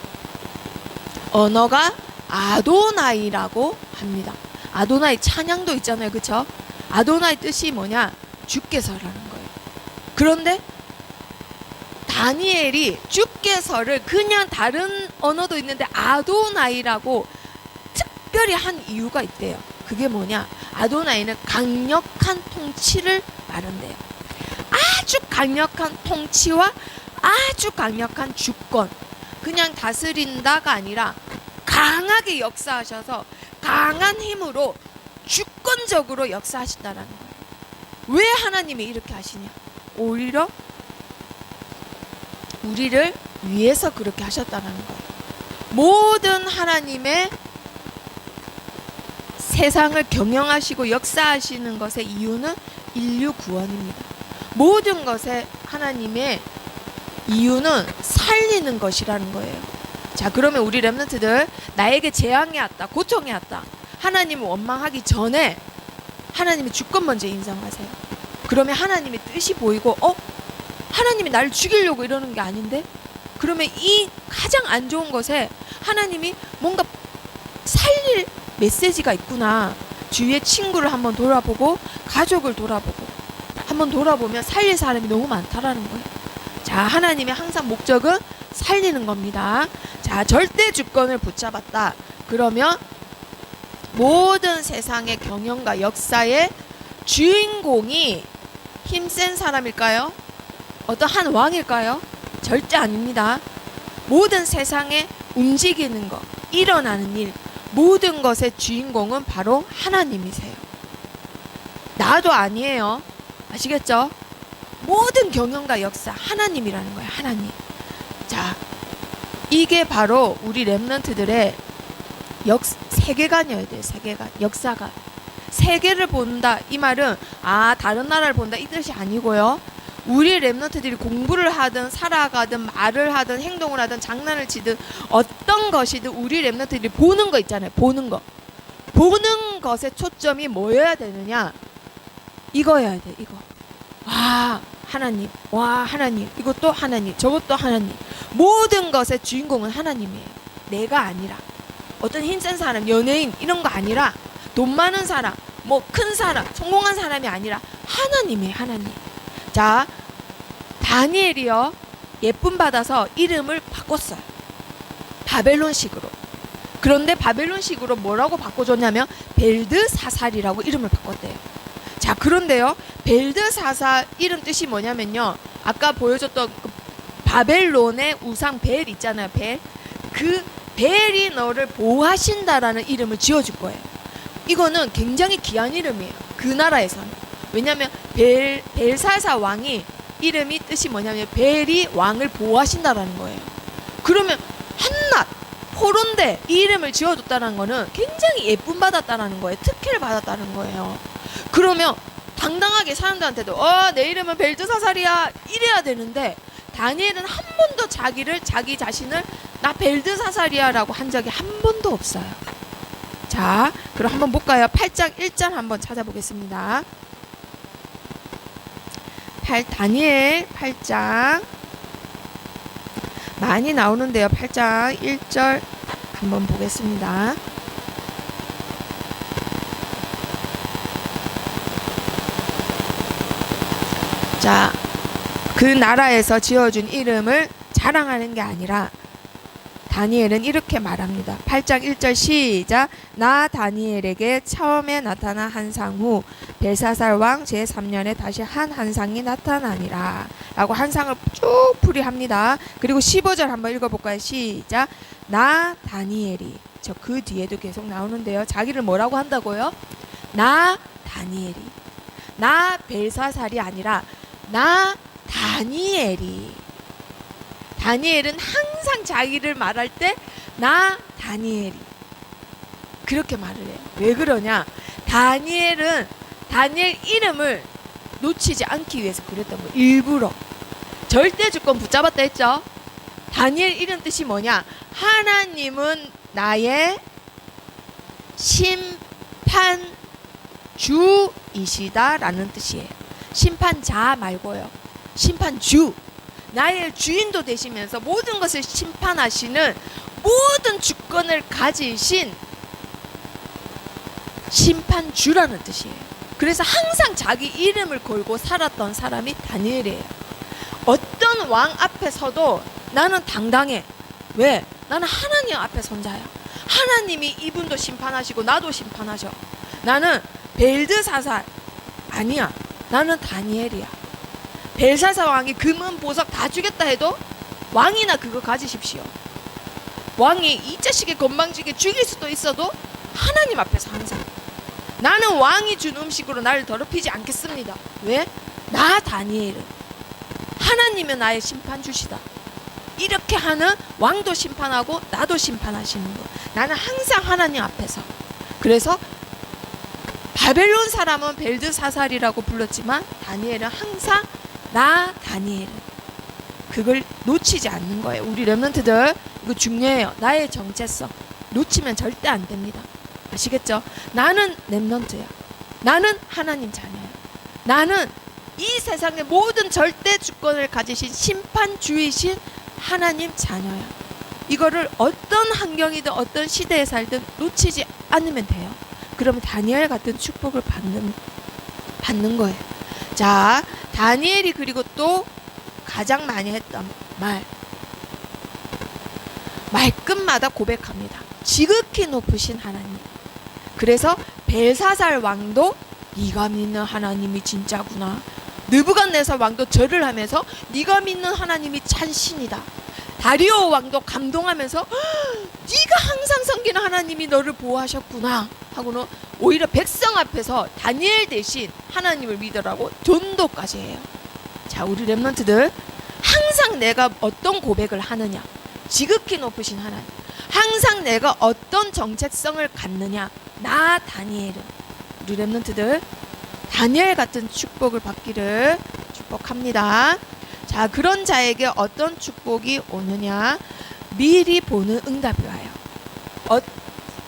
언어가 아도나이라고 합니다. 아도나이 찬양도 있잖아요. 그쵸? 아도나이 뜻이 뭐냐? 주께서라는 거예요. 그런데 다니엘이 주께서를 그냥 다른 언어도 있는데 아도나이라고 특별히 한 이유가 있대요. 그게 뭐냐? 아도나이는 강력한 통치를 말한대요. 아주 강력한 통치와 아주 강력한 주권, 그냥 다스린다가 아니라 강하게 역사하셔서 강한 힘으로 주권적으로 역사하신다라는 거예요. 왜 하나님이 이렇게 하시냐? 오히려 우리를 위해서 그렇게 하셨다는 거예요. 모든 하나님의 세상을 경영하시고 역사하시는 것의 이유는 인류 구원입니다. 모든 것에 하나님의 이유는 살리는 것이라는 거예요. 자, 그러면 우리 렘넌트들 나에게 재앙이 왔다, 고통이 왔다, 하나님을 원망하기 전에 하나님의 주권 먼저 인정하세요. 그러면 하나님의 뜻이 보이고 하나님이 나를 죽이려고 이러는 게 아닌데? 그러면 이 가장 안 좋은 것에 하나님이 뭔가 살릴 메시지가 있구나. 주위의 친구를 한번 돌아보고 가족을 돌아보고 한번 돌아보면 살릴 사람이 너무 많다라는 거예요. 자, 하나님의 항상 목적은 살리는 겁니다. 자, 절대 주권을 붙잡았다. 그러면 모든 세상의 경영과 역사의 주인공이 힘센 사람일까요? 어떤 한 왕일까요? 절대 아닙니다. 모든 세상에 움직이는 것, 일어나는 일, 모든 것의 주인공은 바로 하나님이세요. 나도 아니에요. 아시겠죠? 모든 경영과 역사 하나님이라는 거예요. 하나님. 자, 이게 바로 우리 렘넌트들의 세계관이어야 돼요. 세계관, 역사관. 세계를 본다, 이 말은 다른 나라를 본다 이 뜻이 아니고요. 우리 렘넌트들이 공부를 하든 살아가든 말을 하든 행동을 하든 장난을 치든 어떤 것이든 우리 렘넌트들이 보는 거 있잖아요. 보는 거. 보는 것의 초점이 뭐여야 되느냐? 이거여야 돼. 이거. 와, 하나님. 와, 하나님. 이것도 하나님. 저것도 하나님. 모든 것의 주인공은 하나님이에요. 내가 아니라. 어떤 힘센 사람, 연예인 이런 거 아니라 돈 많은 사람, 뭐 큰 사람, 성공한 사람이 아니라 하나님이에요. 하나님. 자, 다니엘이요. 예쁨 받아서 이름을 바꿨어요. 바벨론식으로. 그런데 바벨론식으로 뭐라고 바꿔줬냐면 벨드사살이라고 이름을 바꿨대요. 자, 그런데요. 벨드사살 이름 뜻이 뭐냐면요. 아까 보여줬던 그 바벨론의 우상 벨 있잖아요. 벨. 그 벨이 너를 보호하신다라는 이름을 지어줄 거예요. 이거는 굉장히 귀한 이름이에요. 그 나라에서는. 왜냐하면 벨사살 왕이 이름이 뜻이 뭐냐면 벨이 왕을 보호하신다라는 거예요. 그러면 한낱 포로인데 이 이름을 지어줬다는 거는 굉장히 예쁨 받았다는 거예요. 특혜를 받았다는 거예요. 그러면 당당하게 사람들한테도 내 이름은 벨드사살이야 이래야 되는데 다니엘은 한 번도 자기 자신을 나 벨드사살이야 라고 한 적이 한 번도 없어요. 자, 그럼 한번 볼까요? 8장 1절 한번 찾아보겠습니다. 다니엘 8장 많이 나오는데요. 8장 1절 한번 보겠습니다. 자, 그 나라에서 지어준 이름을 자랑하는 게 아니라 다니엘은 이렇게 말합니다. 8장 1절 시작. 나 다니엘에게 처음에 나타난 한상 후 벨사살 왕 제3년에 다시 한 한상이 나타나니라 라고 한상을 쭉 풀이합니다. 그리고 15절 한번 읽어볼까요? 시작. 나 다니엘이 저 그 뒤에도 계속 나오는데요. 자기를 뭐라고 한다고요? 나 다니엘이. 나 벨사살이 아니라 나 다니엘이. 다니엘은 항상 자기를 말할 때 나 다니엘이 그렇게 말을 해요. 왜 그러냐? 다니엘 이름을 놓치지 않기 위해서 그랬던 거예요. 일부러. 절대 주권 붙잡았다 했죠. 다니엘 이름 뜻이 뭐냐? 하나님은 나의 심판주이시다 라는 뜻이에요. 심판자 말고요. 심판주. 나의 주인도 되시면서 모든 것을 심판하시는 모든 주권을 가지신 심판주라는 뜻이에요. 그래서 항상 자기 이름을 걸고 살았던 사람이 다니엘이에요. 어떤 왕 앞에 서도 나는 당당해. 왜? 나는 하나님 앞에 선 자야. 하나님이 이분도 심판하시고 나도 심판하셔. 나는 벨드사살 아니야. 나는 다니엘이야. 벨사살 왕이 금은 보석 다 주겠다 해도 왕이나 그거 가지십시오. 왕이 이 자식의 건방지게 죽일 수도 있어도 하나님 앞에서 항상 나는 왕이 준 음식으로 나를 더럽히지 않겠습니다. 왜? 나 다니엘은 하나님은 나의 심판주시다. 이렇게 하는 왕도 심판하고 나도 심판하시는 거. 나는 항상 하나님 앞에서. 그래서 바벨론 사람은 벨드사살이라고 불렀지만 다니엘은 항상 나 다니엘은 그걸 놓치지 않는 거예요. 우리 렘넌트들 이거 중요해요. 나의 정체성 놓치면 절대 안 됩니다. 아시겠죠? 나는 렘넌트야. 나는 하나님 자녀야. 나는 이 세상의 모든 절대 주권을 가지신 심판주이신 하나님 자녀야. 이거를 어떤 환경이든 어떤 시대에 살든 놓치지 않으면 돼요. 그러면 다니엘 같은 축복을 받는 거예요. 자, 다니엘이 그리고 또 가장 많이 했던 말끝마다 고백합니다. 지극히 높으신 하나님. 그래서 벨사살 왕도 네가 믿는 하나님이 진짜구나. 느부갓네살 왕도 절을 하면서 네가 믿는 하나님이 찬신이다. 다리오 왕도 감동하면서 네가 항상 섬기는 하나님이 너를 보호하셨구나 하고는 오히려 백성 앞에서 다니엘 대신 하나님을 믿으라고 전도까지 해요. 자, 우리 렘넌트들 항상 내가 어떤 고백을 하느냐, 지극히 높으신 하나님, 항상 내가 어떤 정체성을 갖느냐, 나 다니엘은, 우리 렘넌트들 다니엘 같은 축복을 받기를 축복합니다. 자, 그런 자에게 어떤 축복이 오느냐, 미리 보는 응답이 와요.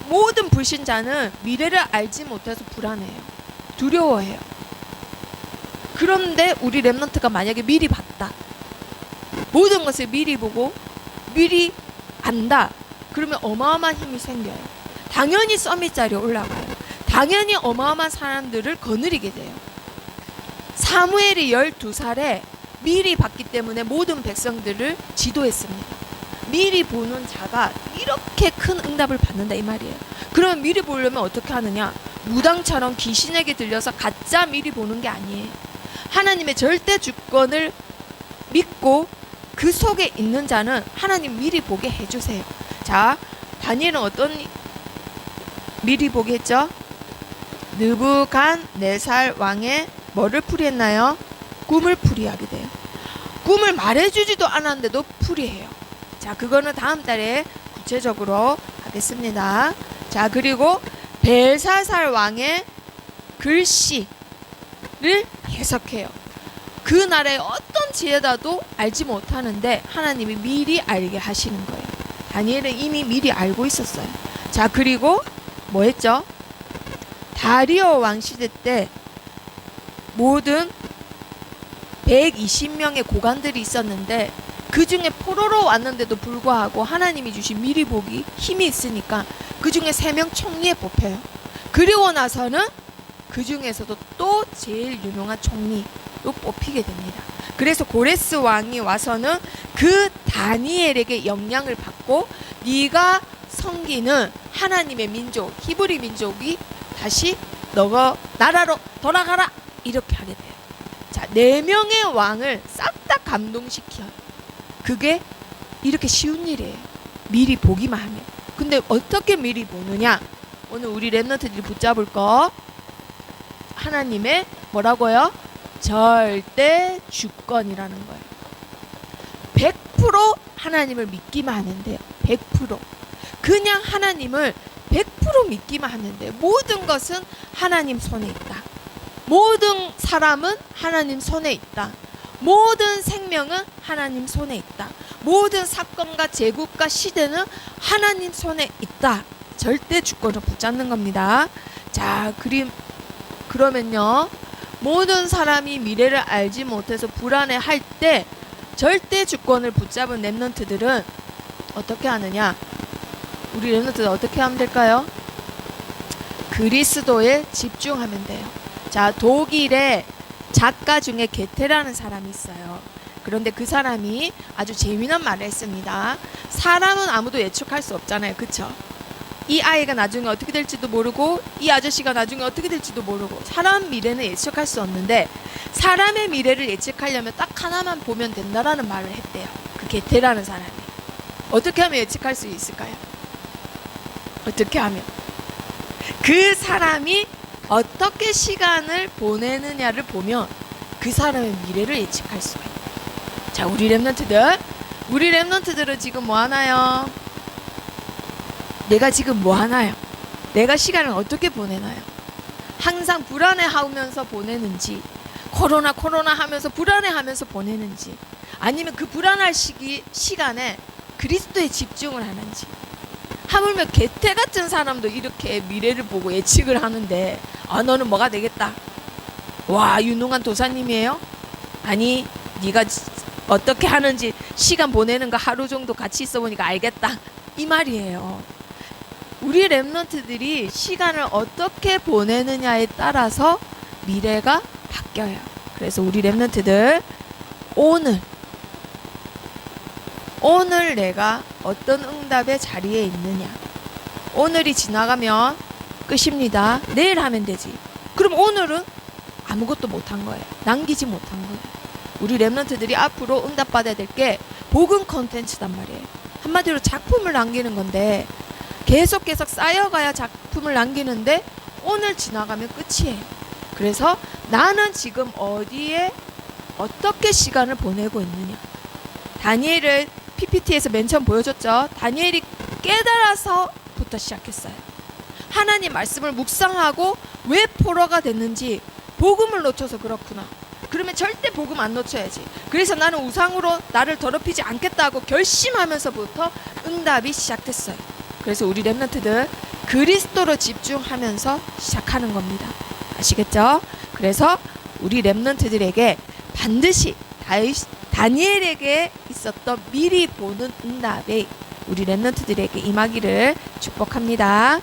모든 불신자는 미래를 알지 못해서 불안해요. 두려워해요. 그런데 우리 렘넌트가 만약에 미리 봤다, 모든 것을 미리 보고 미리 안다, 그러면 어마어마한 힘이 생겨요. 당연히 서밋 자리에 올라가요. 당연히 어마어마한 사람들을 거느리게 돼요. 사무엘이 12살에 미리 봤기 때문에 모든 백성들을 지도했습니다. 미리 보는 자가 이렇게 큰 응답을 받는다 이 말이에요. 그러면 미리 보려면 어떻게 하느냐? 무당처럼 귀신에게 들려서 가짜 미리 보는 게 아니에요. 하나님의 절대 주권을 믿고 그 속에 있는 자는 하나님 미리 보게 해주세요. 자, 다니엘은 어떤 미리 보게 했죠? 느부갓네살 왕의 뭐를 풀이했나요? 꿈을 풀이하게 돼요. 꿈을 말해주지도 않았는데도 풀이해요. 자, 그거는 다음 달에 구체적으로 하겠습니다. 자, 그리고 벨사살 왕의 글씨를 해석해요. 그 나라의 어떤 지혜자도 알지 못하는데 하나님이 미리 알게 하시는 거예요. 다니엘은 이미 미리 알고 있었어요. 자, 그리고 뭐 했죠? 다리오 왕 시대 때 모든 120명의 고관들이 있었는데 그 중에 포로로 왔는데도 불구하고 하나님이 주신 미리 보기 힘이 있으니까 그 중에 3명 총리에 뽑혀요. 그리고 나서는 그 중에서도 또 제일 유명한 총리로 뽑히게 됩니다. 그래서 고레스 왕이 와서는 그 다니엘에게 영향을 받고 네가 섬기는 하나님의 민족, 히브리 민족이 다시 너가 나라로 돌아가라 이렇게 하게 돼요. 자, 4명의 왕을 싹 다 감동시켜요. 그게 이렇게 쉬운 일이에요. 미리 보기만 하면. 근데 어떻게 미리 보느냐? 오늘 우리 렘넌트들이 붙잡을 거 하나님의 뭐라고요? 절대 주권이라는 거예요. 100% 하나님을 믿기만 하면 돼요. 100%. 그냥 하나님을 100% 믿기만 하면 돼요. 모든 것은 하나님 손에 있다. 모든 사람은 하나님 손에 있다. 모든 생명은 하나님 손에 있다. 모든 사건과 제국과 시대는 하나님 손에 있다. 절대 주권을 붙잡는 겁니다. 자, 그러면요, 모든 사람이 미래를 알지 못해서 불안해할 때 절대 주권을 붙잡은 렘넌트들은 어떻게 하느냐? 우리 렘넌트들 어떻게 하면 될까요? 그리스도에 집중하면 돼요. 자, 독일의 작가 중에 게테라는 사람이 있어요. 그런데 그 사람이 아주 재미난 말을 했습니다. 사람은 아무도 예측할 수 없잖아요. 그쵸? 이 아이가 나중에 어떻게 될지도 모르고 이 아저씨가 나중에 어떻게 될지도 모르고 사람 미래는 예측할 수 없는데 사람의 미래를 예측하려면 딱 하나만 보면 된다라는 말을 했대요. 그 게테라는 사람이. 어떻게 하면 예측할 수 있을까요? 어떻게 하면? 그 사람이 어떻게 시간을 보내느냐를 보면 그 사람의 미래를 예측할 수가 있어요. 자, 우리 렘넌트들은 지금 뭐 하나요? 내가 지금 뭐 하나요? 내가 시간을 어떻게 보내나요? 항상 불안해하면서 보내는지, 코로나 하면서 불안해하면서 보내는지, 아니면 그 불안할 시간에 그리스도에 집중을 하는지. 하물며 게테 같은 사람도 이렇게 미래를 보고 예측을 하는데, 너는 뭐가 되겠다. 와, 유능한 도사님이에요? 아니, 네가 어떻게 하는지 시간 보내는 거 하루 정도 같이 있어 보니까 알겠다 이 말이에요. 우리 렘넌트들이 시간을 어떻게 보내느냐에 따라서 미래가 바뀌어요. 그래서 우리 렘넌트들 오늘 내가 어떤 응답의 자리에 있느냐. 오늘이 지나가면 끝입니다. 내일 하면 되지. 그럼 오늘은 아무것도 못한 거예요. 남기지 못한 거예요. 우리 렘넌트들이 앞으로 응답받아야 될 게 복음 컨텐츠단 말이에요. 한마디로 작품을 남기는 건데 계속 쌓여가야 작품을 남기는데 오늘 지나가면 끝이에요. 그래서 나는 지금 어디에 어떻게 시간을 보내고 있느냐. 다니엘을 PPT에서 맨 처음 보여줬죠. 다니엘이 깨달아서부터 시작했어요. 하나님 말씀을 묵상하고 왜 포로가 됐는지 복음을 놓쳐서 그렇구나. 그러면 절대 복음 안 놓쳐야지. 그래서 나는 우상으로 나를 더럽히지 않겠다고 결심하면서부터 응답이 시작됐어요. 그래서 우리 렘넌트들 그리스도로 집중하면서 시작하는 겁니다. 아시겠죠? 그래서 우리 렘넌트들에게 반드시 다니엘에게 있었던 미리 보는 응답이 우리 렘넌트들에게 임하기를 축복합니다.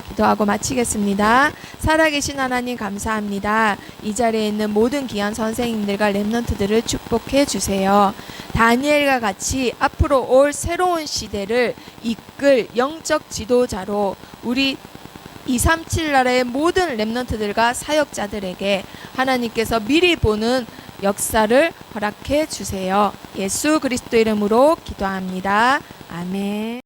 기도하고 마치겠습니다. 살아계신 하나님 감사합니다. 이 자리에 있는 모든 귀한 선생님들과 렘넌트들을 축복해 주세요. 다니엘과 같이 앞으로 올 새로운 시대를 이끌 영적 지도자로 우리 237 나라의 모든 렘넌트들과 사역자들에게 하나님께서 미리 보는 역사를 허락해 주세요. 예수 그리스도 이름으로 기도합니다. 아멘.